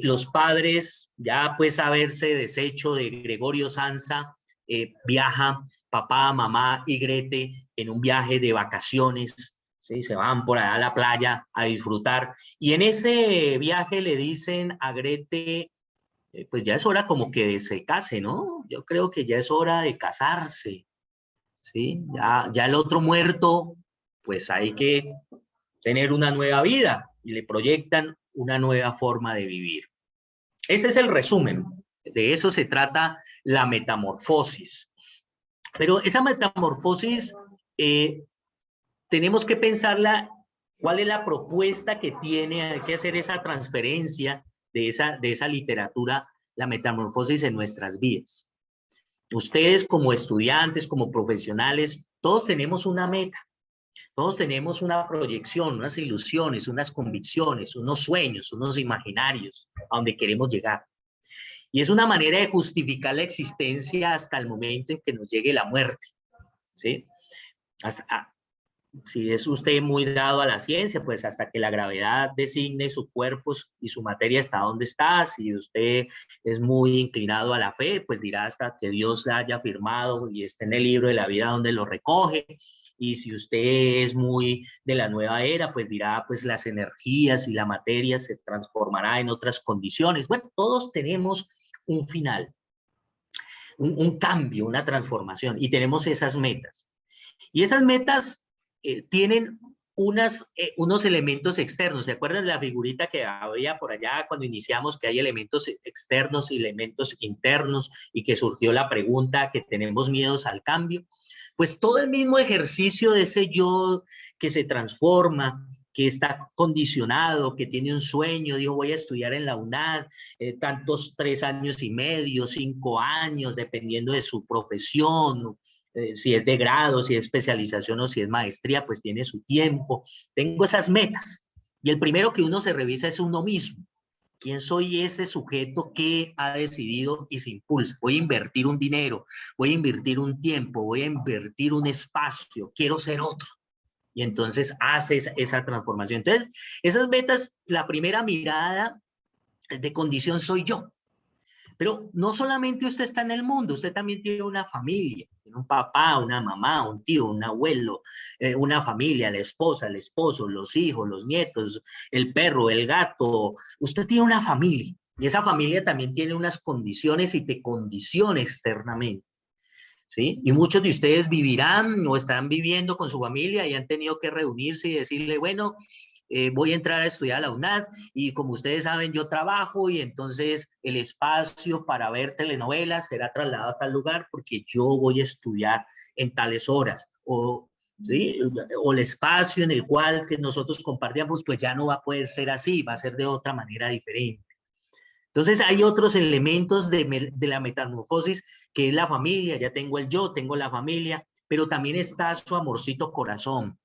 S2: los padres, ya pues haberse deshecho de Gregorio Samsa, viaja papá, mamá y Grete en un viaje de vacaciones, ¿sí? Se van por allá a la playa a disfrutar, y en ese viaje le dicen a Grete, pues ya es hora como que se case, ¿no? Yo creo que ya es hora de casarse, ¿sí? Ya el otro muerto, pues hay que tener una nueva vida, y le proyectan una nueva forma de vivir. Ese es el resumen. De eso se trata la metamorfosis. Pero esa metamorfosis tenemos que pensarla, cuál es la propuesta que tiene, hay que hacer esa transferencia de esa literatura, la metamorfosis en nuestras vidas. Ustedes como estudiantes, como profesionales, todos tenemos una meta. Todos tenemos una proyección, unas ilusiones, unas convicciones, unos sueños, unos imaginarios a donde queremos llegar. Y es una manera de justificar la existencia hasta el momento en que nos llegue la muerte, ¿sí? Si es usted muy dado a la ciencia, pues hasta que la gravedad designe su cuerpo y su materia hasta donde está. Si usted es muy inclinado a la fe, pues dirá hasta que Dios haya firmado y esté en el libro de la vida donde lo recoge. Y si usted es muy de la nueva era, pues dirá, pues las energías y la materia se transformará en otras condiciones. Bueno, todos tenemos un final, un cambio, una transformación, y tenemos esas metas. Y esas metas tienen unos elementos externos. ¿Se acuerdan de la figurita que había por allá cuando iniciamos, que hay elementos externos y elementos internos, y que surgió la pregunta que tenemos miedos al cambio? Pues todo el mismo ejercicio de ese yo que se transforma, que está condicionado, que tiene un sueño, dijo voy a estudiar en la UNAD, tantos 3 años y medio, 5 años, dependiendo de su profesión, si es de grado, si es especialización o si es maestría, pues tiene su tiempo. Tengo esas metas. Y el primero que uno se revisa es uno mismo. ¿Quién soy ese sujeto que ha decidido y se impulsa? Voy a invertir un dinero, voy a invertir un tiempo, voy a invertir un espacio, quiero ser otro. Y entonces haces esa transformación. Entonces, esas metas, la primera mirada de condición soy yo. Pero no solamente usted está en el mundo, usted también tiene una familia, tiene un papá, una mamá, un tío, un abuelo, una familia, la esposa, el esposo, los hijos, los nietos, el perro, el gato. Usted tiene una familia y esa familia también tiene unas condiciones y te condiciona externamente, ¿sí? Y muchos de ustedes vivirán o están viviendo con su familia y han tenido que reunirse y decirle, bueno, voy a entrar a estudiar a la UNAD y como ustedes saben yo trabajo y entonces el espacio para ver telenovelas será trasladado a tal lugar porque yo voy a estudiar en tales horas, o, ¿sí? O el espacio en el cual que nosotros compartíamos pues ya no va a poder ser así, va a ser de otra manera diferente. Entonces hay otros elementos de la metamorfosis que es la familia, ya tengo el yo, tengo la familia, pero también está su amorcito corazón,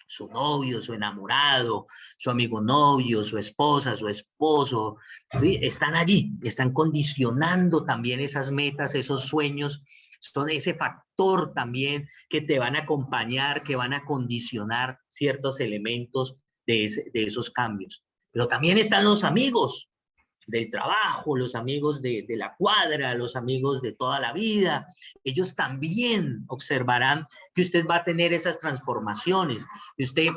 S2: su novio, su enamorado, su amigo novio, su esposa, su esposo, ¿sí? Están allí, están condicionando también esas metas, esos sueños, son ese factor también que te van a acompañar, que van a condicionar ciertos elementos de esos cambios. Pero también están los amigos del trabajo, los amigos de la cuadra, los amigos de toda la vida. Ellos también observarán que usted va a tener esas transformaciones, que usted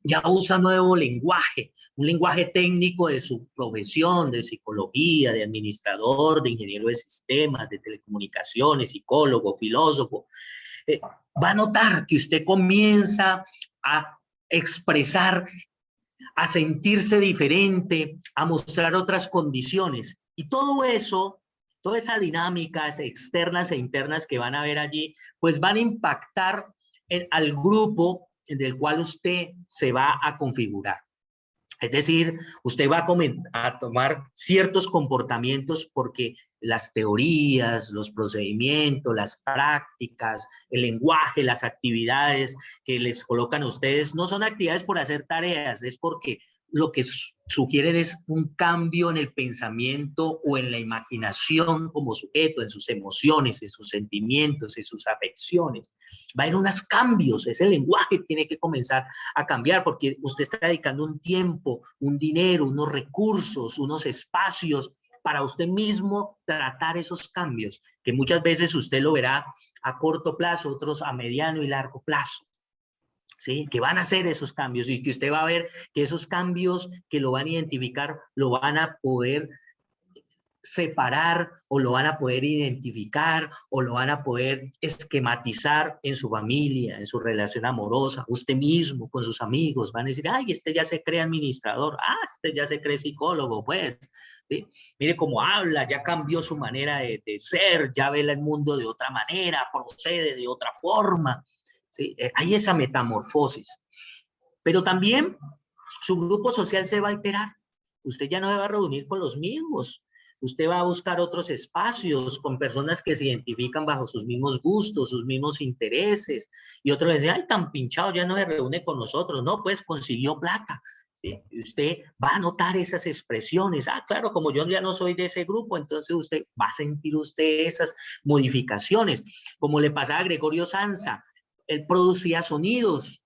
S2: ya usa nuevo lenguaje, un lenguaje técnico de su profesión, de psicología, de administrador, de ingeniero de sistemas, de telecomunicaciones, psicólogo, filósofo. Va a notar que usted comienza a expresar, a sentirse diferente, a mostrar otras condiciones. Y todo eso, todas esas dinámicas externas e internas que van a ver allí, pues van a impactar al grupo del cual usted se va a configurar. Es decir, usted va a tomar ciertos comportamientos porque las teorías, los procedimientos, las prácticas, el lenguaje, las actividades que les colocan a ustedes no son actividades por hacer tareas, es porque lo que sugieren es un cambio en el pensamiento o en la imaginación como sujeto, en sus emociones, en sus sentimientos, en sus afecciones. Va a haber unos cambios, ese lenguaje tiene que comenzar a cambiar porque usted está dedicando un tiempo, un dinero, unos recursos, unos espacios para usted mismo tratar esos cambios, que muchas veces usted lo verá a corto plazo, otros a mediano y largo plazo. ¿Sí? Que van a hacer esos cambios y que usted va a ver que esos cambios que lo van a identificar, lo van a poder separar o lo van a poder identificar o lo van a poder esquematizar en su familia, en su relación amorosa, usted mismo, con sus amigos. Van a decir, ay, este ya se cree administrador, este ya se cree psicólogo, pues. ¿Sí? Mire cómo habla, ya cambió su manera de ser, ya ve el mundo de otra manera, procede de otra forma. ¿Sí? Hay esa metamorfosis. Pero también su grupo social se va a alterar. Usted ya no se va a reunir con los mismos. Usted va a buscar otros espacios con personas que se identifican bajo sus mismos gustos, sus mismos intereses. Y otros le dicen, ay, tan pinchado, ya no se reúne con nosotros. No, pues consiguió plata. ¿sí? Y usted va a notar esas expresiones. Ah, claro, como yo ya no soy de ese grupo, entonces usted va a sentir usted esas modificaciones. Como le pasaba a Gregorio Samsa, él producía sonidos,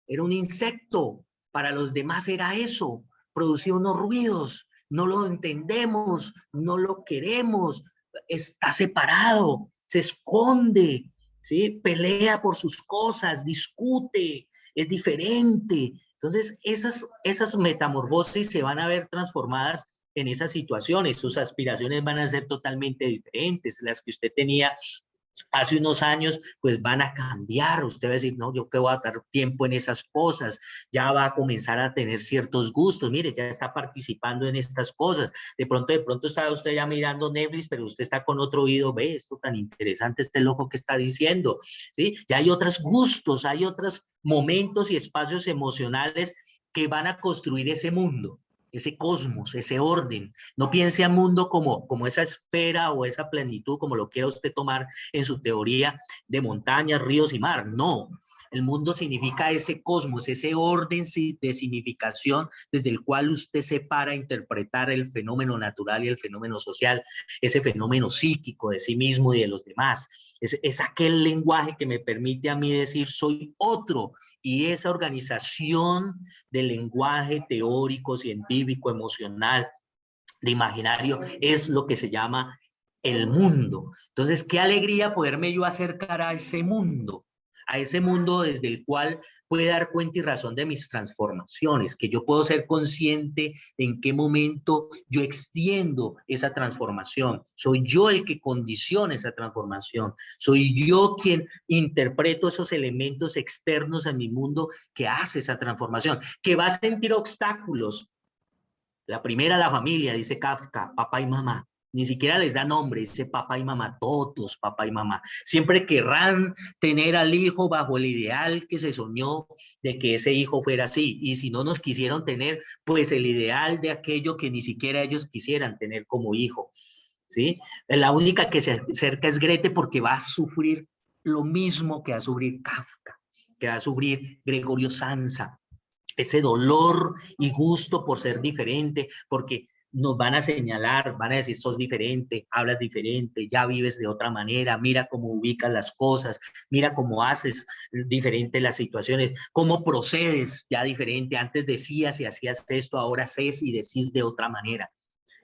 S2: era un insecto, para los demás era eso, producía unos ruidos, no lo entendemos, no lo queremos, está separado, se esconde, ¿sí? Pelea por sus cosas, discute, es diferente. Entonces, esas metamorfosis se van a ver transformadas en esas situaciones. Sus aspiraciones van a ser totalmente diferentes. Las que usted tenía hace unos años, pues van a cambiar. Usted va a decir, no, yo que voy a dar tiempo en esas cosas, ya va a comenzar a tener ciertos gustos, mire, ya está participando en estas cosas. De pronto está usted ya mirando Netflix, pero usted está con otro oído, ve esto tan interesante, este loco que está diciendo, ¿sí? Ya hay otros gustos, hay otros momentos y espacios emocionales que van a construir ese mundo, ese cosmos, ese orden. No piense al mundo como esa esfera o esa plenitud, como lo quiera usted tomar en su teoría de montañas, ríos y mar. No, el mundo significa ese cosmos, ese orden de significación desde el cual usted se para a interpretar el fenómeno natural y el fenómeno social, ese fenómeno psíquico de sí mismo y de los demás. Es aquel lenguaje que me permite a mí decir soy otro. Y esa organización del lenguaje teórico, científico, emocional, de imaginario, es lo que se llama el mundo. Entonces, qué alegría poderme yo acercar a ese mundo desde el cual puede dar cuenta y razón de mis transformaciones, que yo puedo ser consciente de en qué momento yo extiendo esa transformación. Soy yo el que condiciona esa transformación. Soy yo quien interpreto esos elementos externos a mi mundo que hace esa transformación, que va a sentir obstáculos. La primera, la familia, dice Kafka, papá y mamá. Ni siquiera les da nombre, dice papá y mamá, todos papá y mamá. Siempre querrán tener al hijo bajo el ideal que se soñó de que ese hijo fuera así. Y si no nos quisieron tener, pues el ideal de aquello que ni siquiera ellos quisieran tener como hijo, ¿sí? La única que se acerca es Grete porque va a sufrir lo mismo que va a sufrir Kafka, que va a sufrir Gregorio Samsa. Ese dolor y gusto por ser diferente, porque nos van a señalar, van a decir, sos diferente, hablas diferente, ya vives de otra manera, mira cómo ubicas las cosas, mira cómo haces diferente las situaciones, cómo procedes ya diferente, antes decías y hacías esto, ahora haces y decís de otra manera.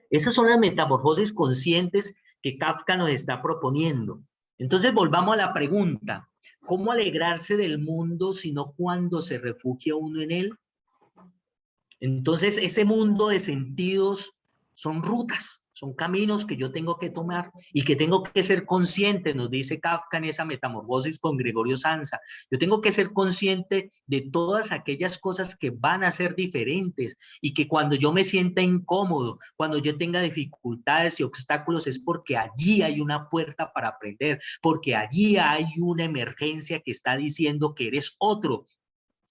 S2: Esas son las metamorfosis conscientes que Kafka nos está proponiendo. Entonces volvamos a la pregunta, ¿cómo alegrarse del mundo sino cuando se refugia uno en él? Entonces ese mundo de sentidos son rutas, son caminos que yo tengo que tomar y que tengo que ser consciente, nos dice Kafka en esa metamorfosis con Gregorio Samsa. Yo tengo que ser consciente de todas aquellas cosas que van a ser diferentes y que cuando yo me sienta incómodo, cuando yo tenga dificultades y obstáculos, es porque allí hay una puerta para aprender, porque allí hay una emergencia que está diciendo que eres otro.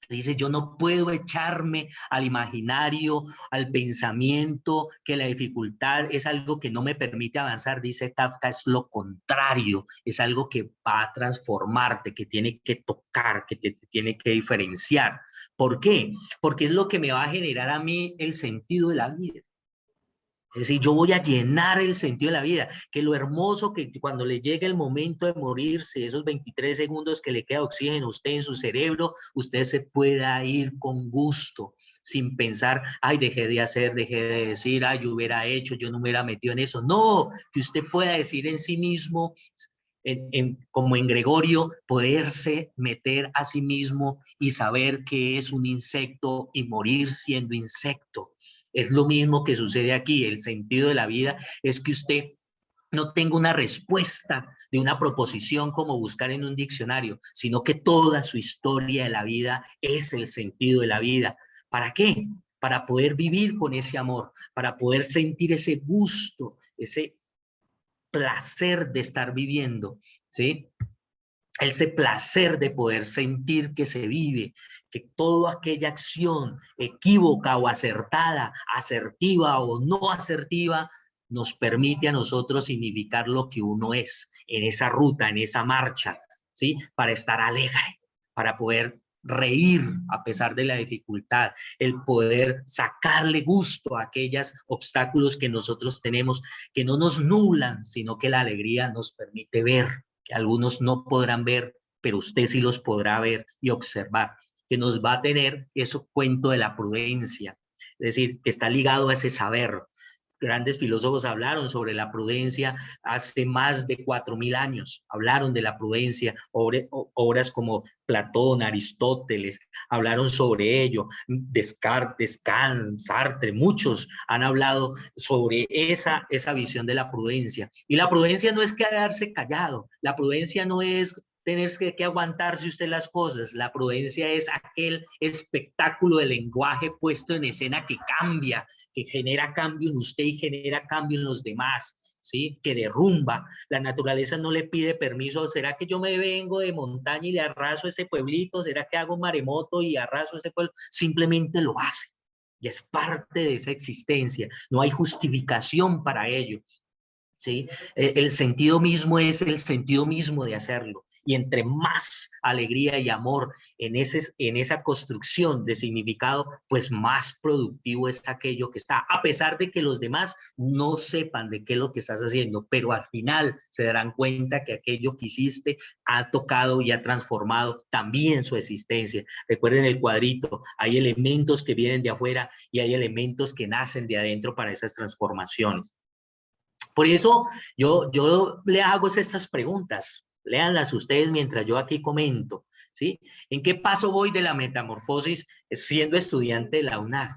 S2: Dice, yo no puedo echarme al imaginario, al pensamiento, que la dificultad es algo que no me permite avanzar. Dice Kafka, es lo contrario, es algo que va a transformarte, que tiene que tocar, que te tiene que diferenciar. ¿Por qué? Porque es lo que me va a generar a mí el sentido de la vida. Es decir, yo voy a llenar el sentido de la vida, que lo hermoso que cuando le llegue el momento de morirse, esos 23 segundos que le queda oxígeno a usted en su cerebro, usted se pueda ir con gusto, sin pensar, ay, dejé de hacer, dejé de decir, ay, yo hubiera hecho, yo no me hubiera metido en eso. No, que usted pueda decir en sí mismo, como en Gregorio, poderse meter a sí mismo y saber que es un insecto y morir siendo insecto. Es lo mismo que sucede aquí. El sentido de la vida es que usted no tenga una respuesta de una proposición como buscar en un diccionario, sino que toda su historia de la vida es el sentido de la vida. ¿Para qué? Para poder vivir con ese amor, para poder sentir ese gusto, ese placer de estar viviendo, ¿sí? Ese placer de poder sentir que se vive, que toda aquella acción equívoca o acertada, asertiva o no asertiva, nos permite a nosotros significar lo que uno es en esa ruta, en esa marcha, ¿sí? Para estar alegre, para poder reír a pesar de la dificultad, el poder sacarle gusto a aquellos obstáculos que nosotros tenemos, que no nos nublan, sino que la alegría nos permite ver, que algunos no podrán ver, pero usted sí los podrá ver y observar, que nos va a tener ese cuento de la prudencia, es decir, que está ligado a ese saber. Grandes filósofos hablaron sobre la prudencia hace más de 4000 años, hablaron de la prudencia, obras como Platón, Aristóteles, hablaron sobre ello, Descartes, Kant, Sartre, muchos han hablado sobre esa visión de la prudencia. Y la prudencia no es quedarse callado, la prudencia no es tener que aguantarse usted las cosas, la prudencia es aquel espectáculo de lenguaje puesto en escena que cambia, que genera cambio en usted y genera cambio en los demás, ¿sí? Que derrumba. La naturaleza no le pide permiso. ¿Será que yo me vengo de montaña y le arraso ese pueblito? ¿Será que hago maremoto y arraso ese pueblo? Simplemente lo hace. Y es parte de esa existencia. No hay justificación para ello, ¿sí? El sentido mismo es el sentido mismo de hacerlo. Y entre más alegría y amor en esa construcción de significado, pues más productivo es aquello que está, a pesar de que los demás no sepan de qué es lo que estás haciendo, pero al final se darán cuenta que aquello que hiciste ha tocado y ha transformado también su existencia. Recuerden el cuadrito, hay elementos que vienen de afuera y hay elementos que nacen de adentro para esas transformaciones. Por eso yo le hago estas preguntas. Léanlas ustedes mientras yo aquí comento, ¿sí? ¿En qué paso voy de la metamorfosis siendo estudiante de la UNAD?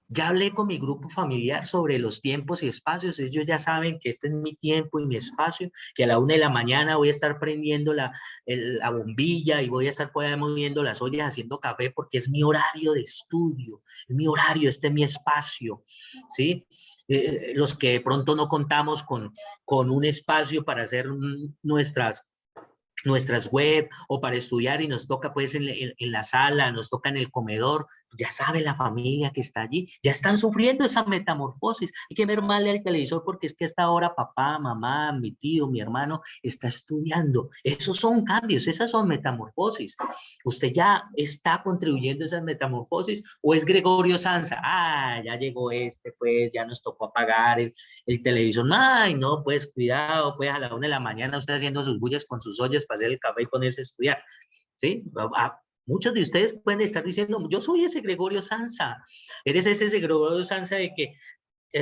S2: Ya hablé con mi grupo familiar sobre los tiempos y espacios. Ellos ya saben que este es mi tiempo y mi espacio, que a la 1 de la mañana voy a estar prendiendo la bombilla y voy a estar moviendo las ollas haciendo café porque es mi horario de estudio, es mi horario, este es mi espacio, ¿sí? Los que de pronto no contamos con un espacio para hacer nuestras web o para estudiar y nos toca pues en la sala, nos toca en el comedor, ya sabe la familia que está allí, ya están sufriendo esa metamorfosis. Hay que ver mal al televisor porque es que a esta hora papá, mamá, mi tío, mi hermano está estudiando. Esos son cambios, esas son metamorfosis. ¿Usted ya está contribuyendo a esas metamorfosis o es Gregorio Sansa? Ah, ya llegó pues ya nos tocó apagar el televisor. Ay, no, pues cuidado, pues a la 1 de la mañana usted haciendo sus bullas con sus ollas para hacer el café y ponerse a estudiar, ¿sí? Muchos de ustedes pueden estar diciendo, yo soy ese Gregorio Sansa, eres ese Gregorio Sansa de que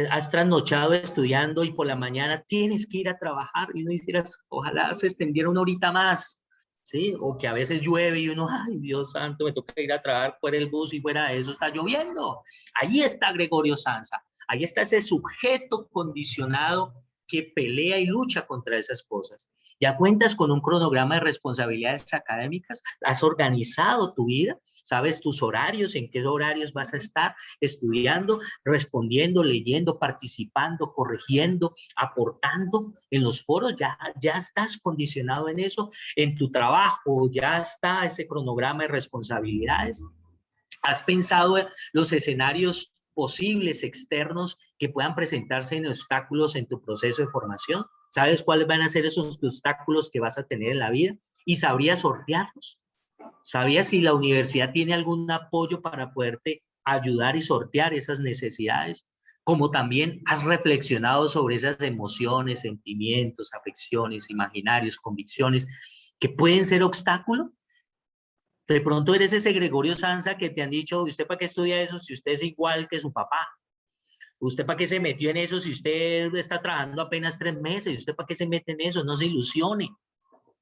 S2: has trasnochado estudiando y por la mañana tienes que ir a trabajar y uno dijera, ojalá se extendiera una horita más, ¿sí? O que a veces llueve y uno, ay, Dios santo, me toca ir a trabajar fuera el bus y fuera de eso está lloviendo. Ahí está Gregorio Sansa, ahí está ese sujeto condicionado que pelea y lucha contra esas cosas. ¿Ya cuentas con un cronograma de responsabilidades académicas? ¿Has organizado tu vida? ¿Sabes tus horarios? ¿En qué horarios vas a estar estudiando, respondiendo, leyendo, participando, corrigiendo, aportando en los foros? ¿Ya estás condicionado en eso? ¿En tu trabajo ya está ese cronograma de responsabilidades? ¿Has pensado en los escenarios posibles externos que puedan presentarse en obstáculos en tu proceso de formación? ¿Sabes cuáles van a ser esos obstáculos que vas a tener en la vida? ¿Y sabrías sortearlos? ¿Sabías si la universidad tiene algún apoyo para poderte ayudar y sortear esas necesidades? Como también has reflexionado sobre esas emociones, sentimientos, afecciones, imaginarios, convicciones que pueden ser obstáculos. De pronto eres ese Gregorio Sansa que te han dicho, ¿usted para qué estudia eso si usted es igual que su papá? ¿Usted para qué se metió en eso si usted está trabajando apenas 3 meses? ¿Usted para qué se mete en eso? No se ilusione.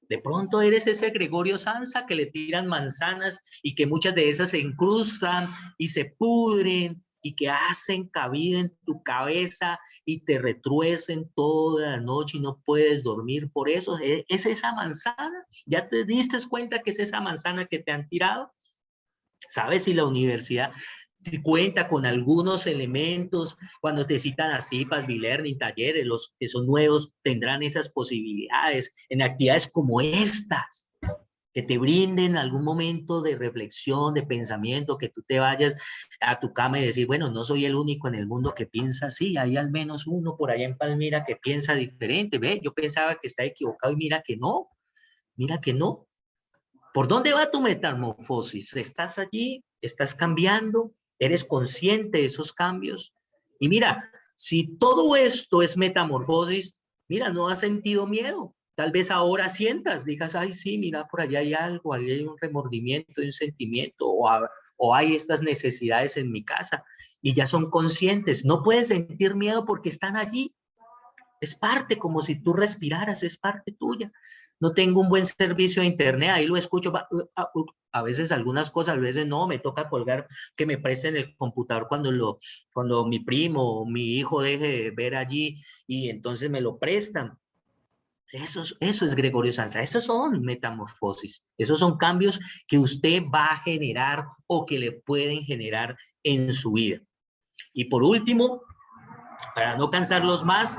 S2: De pronto eres ese Gregorio Sansa que le tiran manzanas y que muchas de esas se incrustan y se pudren y que hacen cabida en tu cabeza y te retruecen toda la noche y no puedes dormir por eso. ¿Es esa manzana? ¿Ya te diste cuenta que es esa manzana que te han tirado? ¿Sabes si la universidad cuenta con algunos elementos? Cuando te citan a CIPAS, B-Learning, talleres, los que son nuevos tendrán esas posibilidades en actividades como estas, que te brinden algún momento de reflexión, de pensamiento, que tú te vayas a tu cama y decir, bueno, no soy el único en el mundo que piensa así, hay al menos uno por allá en Palmira que piensa diferente, ve, yo pensaba que está equivocado y mira que no, mira que no. ¿Por dónde va tu metamorfosis? ¿Estás allí? ¿Estás cambiando? ¿Eres consciente de esos cambios? Y mira, si todo esto es metamorfosis, mira, no has sentido miedo. Tal vez ahora sientas, digas, ay, sí, mira, por allá hay algo, ahí hay un remordimiento, hay un sentimiento, o hay estas necesidades en mi casa, y ya son conscientes. No puedes sentir miedo porque están allí. Es parte, como si tú respiraras, es parte tuya. No tengo un buen servicio de internet, ahí lo escucho, a veces algunas cosas, a veces no, me toca colgar, que me presten el computador cuando mi primo o mi hijo deje de ver allí, y entonces me lo prestan. Eso es Gregorio Samsa, esos son metamorfosis, esos son cambios que usted va a generar o que le pueden generar en su vida. Y por último, para no cansarlos más,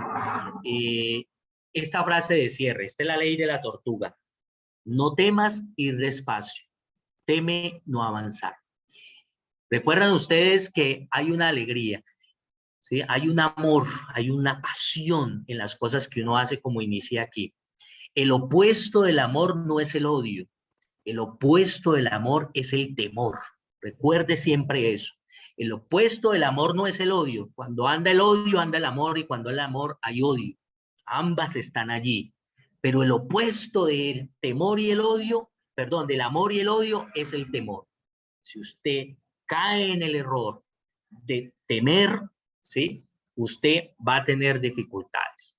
S2: esta frase de cierre, esta es la ley de la tortuga. No temas ir despacio, teme no avanzar. Recuerdan ustedes que hay una alegría, ¿sí? Hay un amor, hay una pasión en las cosas que uno hace, como inicia aquí. El opuesto del amor no es el odio, el opuesto del amor es el temor. Recuerde siempre eso. El opuesto del amor no es el odio. Cuando anda el odio, anda el amor, y cuando anda el amor, hay odio. Ambas están allí. Pero el opuesto del temor y el odio, perdón, del amor y el odio es el temor. Si usted cae en el error de temer, ¿sí? Usted va a tener dificultades,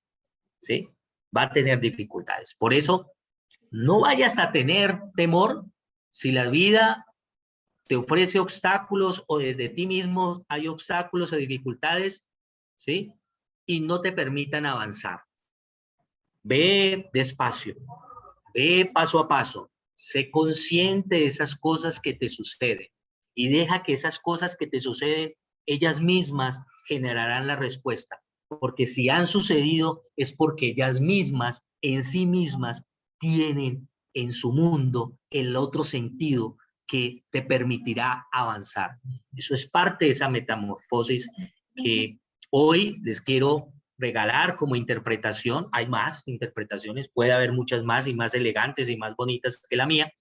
S2: ¿sí? Va a tener dificultades. Por eso, no vayas a tener temor si la vida te ofrece obstáculos o desde ti mismo hay obstáculos o dificultades, ¿sí? Y no te permitan avanzar. Ve despacio, ve paso a paso, sé consciente de esas cosas que te suceden y deja que esas cosas que te suceden, ellas mismas generarán la respuesta. Porque si han sucedido es porque ellas mismas, en sí mismas, tienen en su mundo el otro sentido que te permitirá avanzar. Eso es parte de esa metamorfosis que hoy les quiero regalar como interpretación. Hay más interpretaciones, puede haber muchas más y más elegantes y más bonitas que la mía,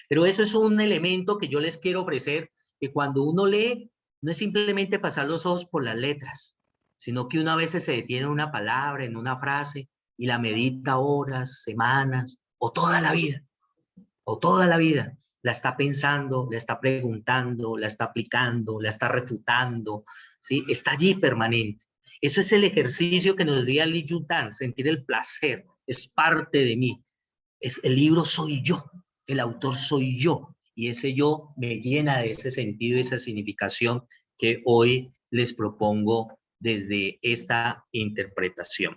S2: pero eso es un elemento que yo les quiero ofrecer, que cuando uno lee, no es simplemente pasar los ojos por las letras, sino que una vez se detiene en una palabra, en una frase, y la medita horas, semanas, o toda la vida, o toda la vida. La está pensando, la está preguntando, la está aplicando, la está refutando, ¿sí? Está allí permanente. Eso es el ejercicio que nos dio Li Yutan, sentir el placer, es parte de mí. El libro soy yo, el autor soy yo, y ese yo me llena de ese sentido y esa significación que hoy les propongo desde esta interpretación.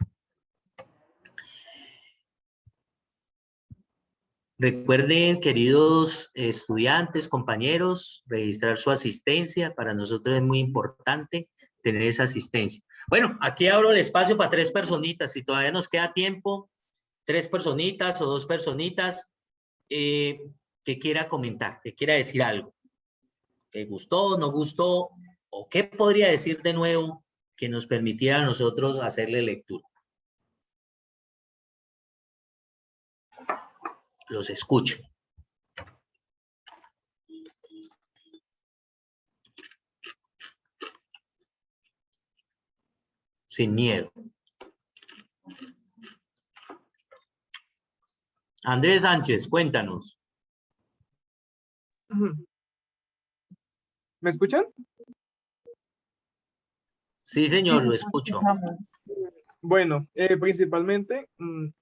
S2: Recuerden, queridos estudiantes, compañeros, registrar su asistencia. Para nosotros es muy importante tener esa asistencia. Bueno, aquí abro el espacio para 3 personitas. Si todavía nos queda tiempo, 3 personitas o 2 personitas que quiera comentar, que quiera decir algo. ¿Que gustó, no gustó? ¿O qué podría decir de nuevo que nos permitiera a nosotros hacerle lectura? Los escucho. Sin miedo. Andrés Sánchez, cuéntanos.
S5: ¿Me escuchan?
S2: Sí, señor, lo escucho.
S5: Bueno, principalmente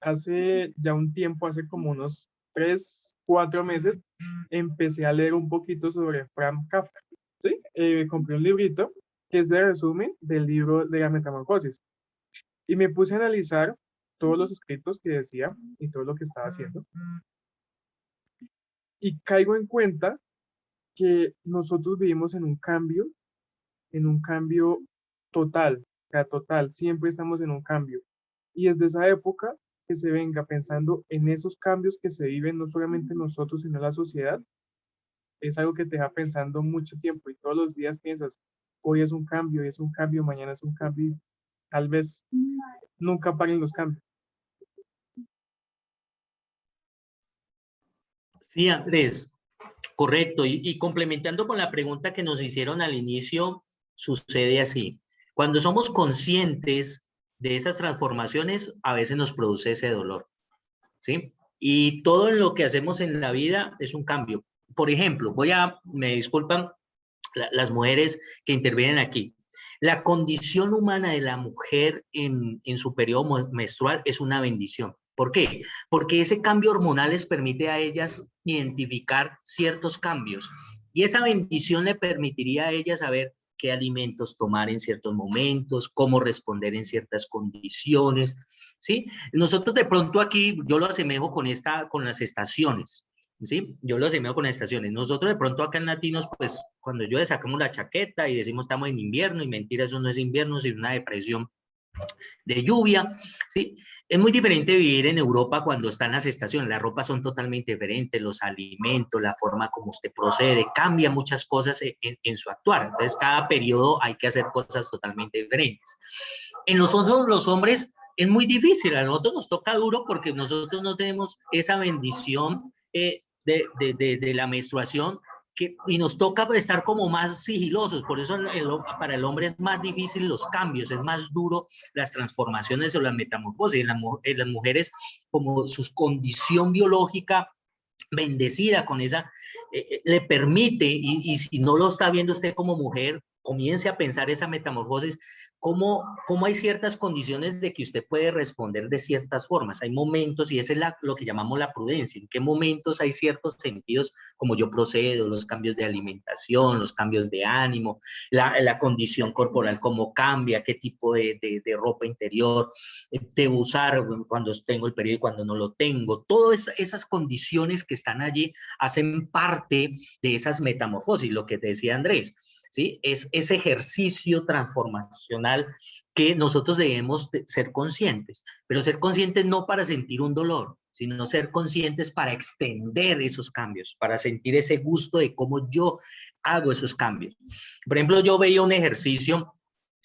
S5: hace ya un tiempo, hace como unos 3, 4 meses, empecé a leer un poquito sobre Franz Kafka, ¿sí? Compré un librito que es el resumen del libro de la Metamorfosis y me puse a analizar todos los escritos que decía y todo lo que estaba haciendo y caigo en cuenta que nosotros vivimos en un cambio total, o sea, total, siempre estamos en un cambio. Y desde esa época que se venga pensando en esos cambios que se viven no solamente nosotros, sino la sociedad, es algo que te deja pensando mucho tiempo y todos los días piensas, hoy es un cambio, hoy es un cambio, mañana es un cambio, y tal vez nunca paren los cambios.
S2: Sí, Andrés, correcto. Y complementando con la pregunta que nos hicieron al inicio, sucede así. Cuando somos conscientes de esas transformaciones, a veces nos produce ese dolor, ¿sí? Y todo lo que hacemos en la vida es un cambio. Por ejemplo, me disculpan las mujeres que intervienen aquí. La condición humana de la mujer en su periodo menstrual es una bendición. ¿Por qué? Porque ese cambio hormonal les permite a ellas identificar ciertos cambios y esa bendición le permitiría a ellas saber qué alimentos tomar en ciertos momentos, cómo responder en ciertas condiciones, ¿sí? Nosotros de pronto aquí, yo lo asemejo con las estaciones, ¿sí? Yo lo asemejo con las estaciones. Nosotros de pronto acá en Latinos, pues cuando yo le sacamos la chaqueta y decimos estamos en invierno, y mentira, eso no es invierno, sino una depresión de lluvia, ¿sí? Es muy diferente vivir en Europa cuando están las estaciones, las ropas son totalmente diferentes, los alimentos, la forma como usted procede, cambia muchas cosas en su actuar, entonces cada periodo hay que hacer cosas totalmente diferentes. En nosotros los hombres es muy difícil, a nosotros nos toca duro porque nosotros no tenemos esa bendición de la menstruación y nos toca estar como más sigilosos, por eso para el hombre es más difícil los cambios, es más duro las transformaciones o las metamorfosis. En las mujeres, como su condición biológica bendecida con esa, le permite, y si no lo está viendo usted como mujer, comience a pensar esa metamorfosis, cómo hay ciertas condiciones de que usted puede responder de ciertas formas. Hay momentos, y eso es lo que llamamos la prudencia, en qué momentos hay ciertos sentidos, como yo procedo, los cambios de alimentación, los cambios de ánimo, la condición corporal, cómo cambia, qué tipo de ropa interior debo usar cuando tengo el periodo y cuando no lo tengo. Todas esas condiciones que están allí hacen parte de esas metamorfosis, lo que te decía Andrés, ¿sí? Es ese ejercicio transformacional que nosotros debemos ser conscientes, pero ser conscientes no para sentir un dolor, sino ser conscientes para extender esos cambios, para sentir ese gusto de cómo yo hago esos cambios. Por ejemplo, yo veía un ejercicio,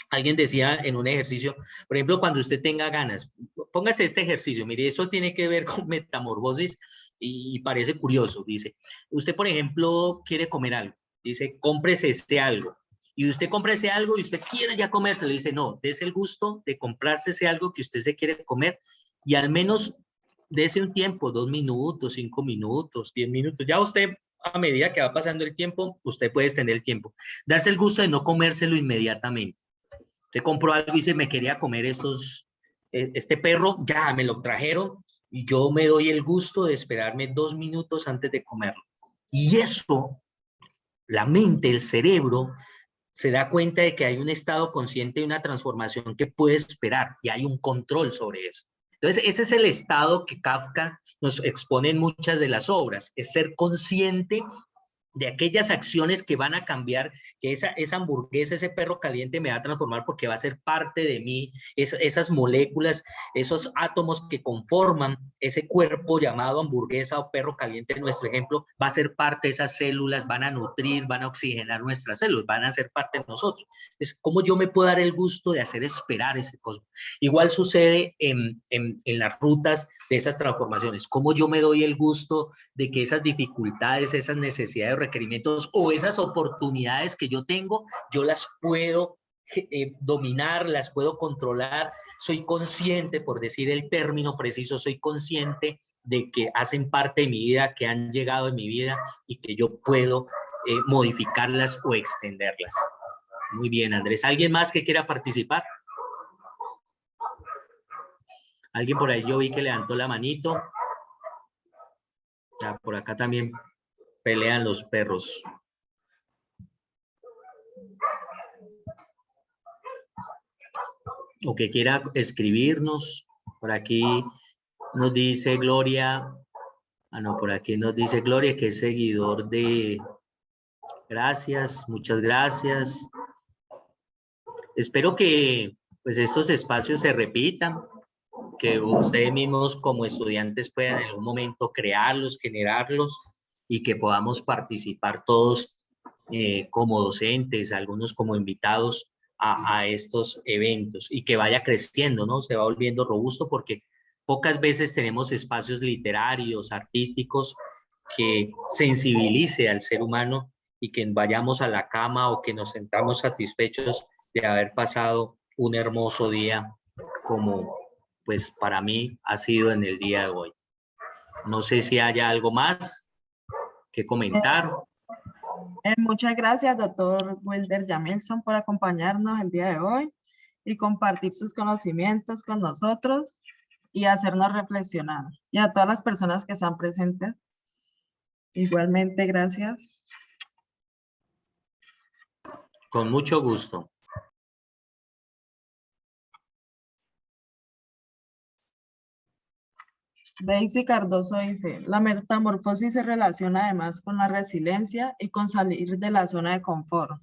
S2: alguien decía en un ejercicio, por ejemplo, cuando usted tenga ganas, póngase este ejercicio, mire, eso tiene que ver con metamorfosis y parece curioso, dice, usted, por ejemplo, quiere comer algo, dice, cómprese este algo, y usted compra ese algo y usted quiere ya comérselo, dice, no, dese el gusto de comprarse ese algo que usted se quiere comer y al menos dese un tiempo, 2 minutos, 5 minutos, 10 minutos, ya usted a medida que va pasando el tiempo, usted puede extender el tiempo, darse el gusto de no comérselo inmediatamente. Usted compró algo y dice, me quería comer este perro, ya me lo trajeron y yo me doy el gusto de esperarme 2 minutos antes de comerlo. Y eso, la mente, el cerebro, se da cuenta de que hay un estado consciente de una transformación que puede esperar y hay un control sobre eso. Entonces, ese es el estado que Kafka nos expone en muchas de las obras, es ser consciente de aquellas acciones que van a cambiar, que esa hamburguesa, ese perro caliente me va a transformar porque va a ser parte de mí, esas moléculas, esos átomos que conforman ese cuerpo llamado hamburguesa o perro caliente, en nuestro ejemplo, va a ser parte de esas células, van a nutrir, van a oxigenar nuestras células, van a ser parte de nosotros. Es como yo me puedo dar el gusto de hacer esperar ese cosmos. Igual sucede en las rutas de esas transformaciones, como yo me doy el gusto de que esas dificultades, esas necesidades, requerimientos o esas oportunidades que yo tengo, yo las puedo dominar, las puedo controlar, soy consciente, por decir el término preciso, soy consciente de que hacen parte de mi vida, que han llegado en mi vida y que yo puedo modificarlas o extenderlas. Muy bien, Andrés. ¿Alguien más que quiera participar? Alguien por ahí yo vi que levantó la manito. Ya, por acá también pelean los perros. O que quiera escribirnos. Por aquí nos dice Gloria. No, por aquí nos dice Gloria que es seguidor de... Gracias, muchas gracias. Espero que pues estos espacios se repitan, que ustedes mismos como estudiantes puedan en algún momento crearlos, generarlos y que podamos participar todos como docentes, algunos como invitados a estos eventos y que vaya creciendo, ¿no? Se va volviendo robusto porque pocas veces tenemos espacios literarios, artísticos que sensibilice al ser humano y que vayamos a la cama o que nos sentamos satisfechos de haber pasado un hermoso día como pues para mí ha sido en el día de hoy. No sé si haya algo más que comentar.
S1: Muchas gracias, doctor Wilder Jamilson, por acompañarnos el día de hoy y compartir sus conocimientos con nosotros y hacernos reflexionar. Y a todas las personas que están presentes, igualmente, gracias.
S2: Con mucho gusto.
S1: Daisy Cardoso dice, la metamorfosis se relaciona además con la resiliencia y con salir de la zona de confort.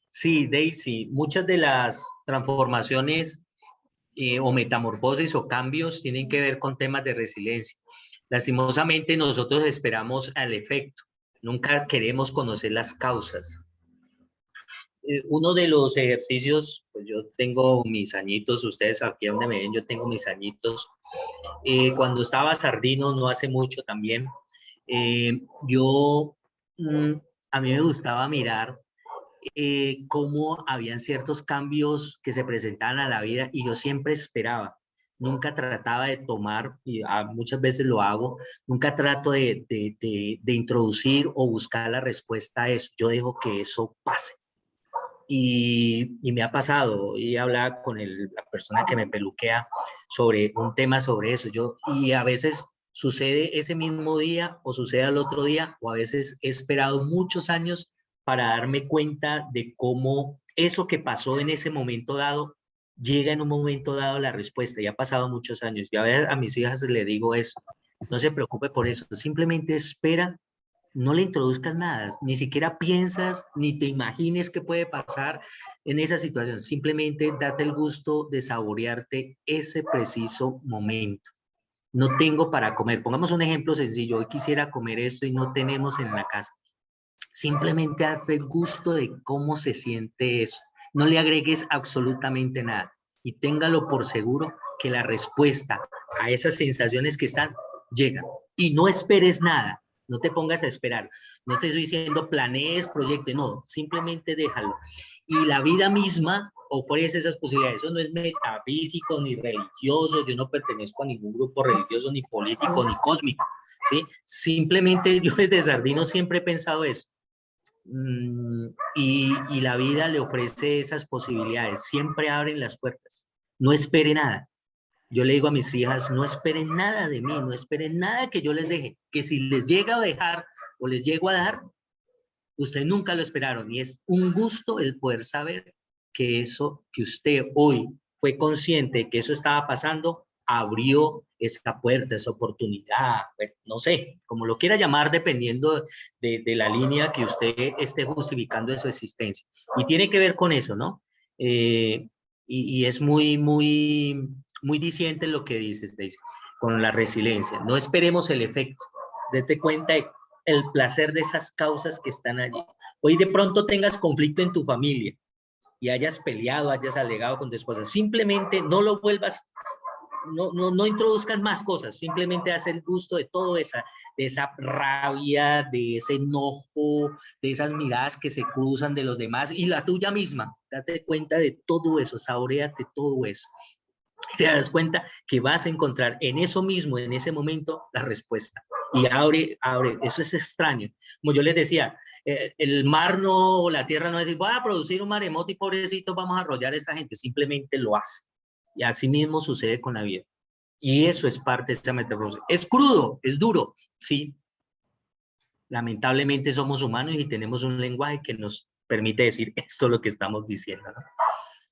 S2: Sí, Daisy, muchas de las transformaciones o metamorfosis o cambios tienen que ver con temas de resiliencia. Lastimosamente nosotros esperamos al efecto, nunca queremos conocer las causas. Uno de los ejercicios, pues yo tengo mis añitos, ustedes aquí donde me ven, yo tengo mis añitos. Cuando estaba sardino, no hace mucho también, yo, a mí me gustaba mirar cómo habían ciertos cambios que se presentaban a la vida y yo siempre esperaba. Nunca trataba de tomar, y muchas veces lo hago, nunca trato de introducir o buscar la respuesta a eso. Yo dejo que eso pase. Y me ha pasado, y hablaba con la persona que me peluquea sobre un tema sobre eso. Y a veces sucede ese mismo día o sucede al otro día, o a veces he esperado muchos años para darme cuenta de cómo eso que pasó en ese momento dado, llega en un momento dado la respuesta. Ya ha pasado muchos años. Yo a mis hijas les digo eso, no se preocupe por eso, simplemente espera. No le introduzcas nada, ni siquiera piensas, ni te imagines qué puede pasar en esa situación. Simplemente date el gusto de saborearte ese preciso momento. No tengo para comer. Pongamos un ejemplo sencillo. Hoy quisiera comer esto y no tenemos en la casa. Simplemente date el gusto de cómo se siente eso. No le agregues absolutamente nada. Y téngalo por seguro que la respuesta a esas sensaciones que están, llegan. Y no esperes nada. No te pongas a esperar. No te estoy diciendo planees, proyectes, no, simplemente déjalo. Y la vida misma ofrece esas posibilidades. Eso no es metafísico ni religioso. Yo no pertenezco a ningún grupo religioso, ni político, ni cósmico. ¿Sí? Simplemente yo desde Sardino siempre he pensado eso. Y la vida le ofrece esas posibilidades. Siempre abren las puertas. No espere nada. Yo le digo a mis hijas, no esperen nada de mí, no esperen nada que yo les deje, que si les llega a dejar o les llego a dar, ustedes nunca lo esperaron. Y es un gusto el poder saber que eso que usted hoy fue consciente de que eso estaba pasando, abrió esa puerta, esa oportunidad, no sé, como lo quiera llamar, dependiendo de la línea que usted esté justificando de su existencia. Y tiene que ver con eso, ¿no? Y es muy diciente lo que dices, Daisy, con la resiliencia. No esperemos el efecto. Date cuenta de el placer de esas causas que están allí. Hoy de pronto tengas conflicto en tu familia y hayas peleado, hayas alegado con tu esposa. Simplemente no lo vuelvas, no introduzcas más cosas. Simplemente haz el gusto de todo de esa rabia, de ese enojo, de esas miradas que se cruzan de los demás y la tuya misma. Date cuenta de todo eso, saboréate todo eso. Te das cuenta que vas a encontrar en eso mismo, en ese momento, la respuesta. Y abre, eso es extraño. Como yo les decía, el mar no, o la tierra no va a decir, voy a producir un maremoto y pobrecito vamos a arrollar a esta gente, simplemente lo hace. Y así mismo sucede con la vida. Y eso es parte de esta metamorfosis. Es crudo, es duro, sí. Lamentablemente somos humanos y tenemos un lenguaje que nos permite decir esto es lo que estamos diciendo, ¿no?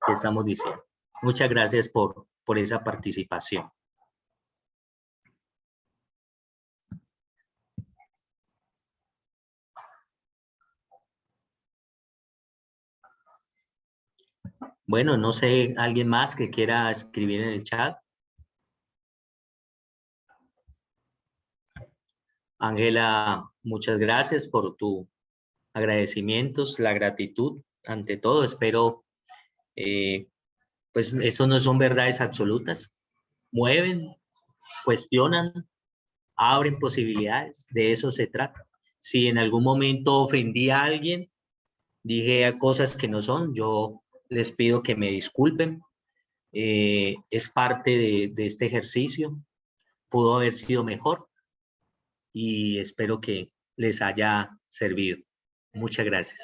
S2: Que estamos diciendo. Muchas gracias por esa participación. Bueno, no sé, ¿alguien más que quiera escribir en el chat? Ángela, muchas gracias por tus agradecimientos, la gratitud ante todo. Espero, pues, eso no son verdades absolutas. Mueven, cuestionan, abren posibilidades, de eso se trata. Si en algún momento ofendí a alguien, dije cosas que no son, yo les pido que me disculpen. Es parte de este ejercicio, pudo haber sido mejor y espero que les haya servido. Muchas gracias.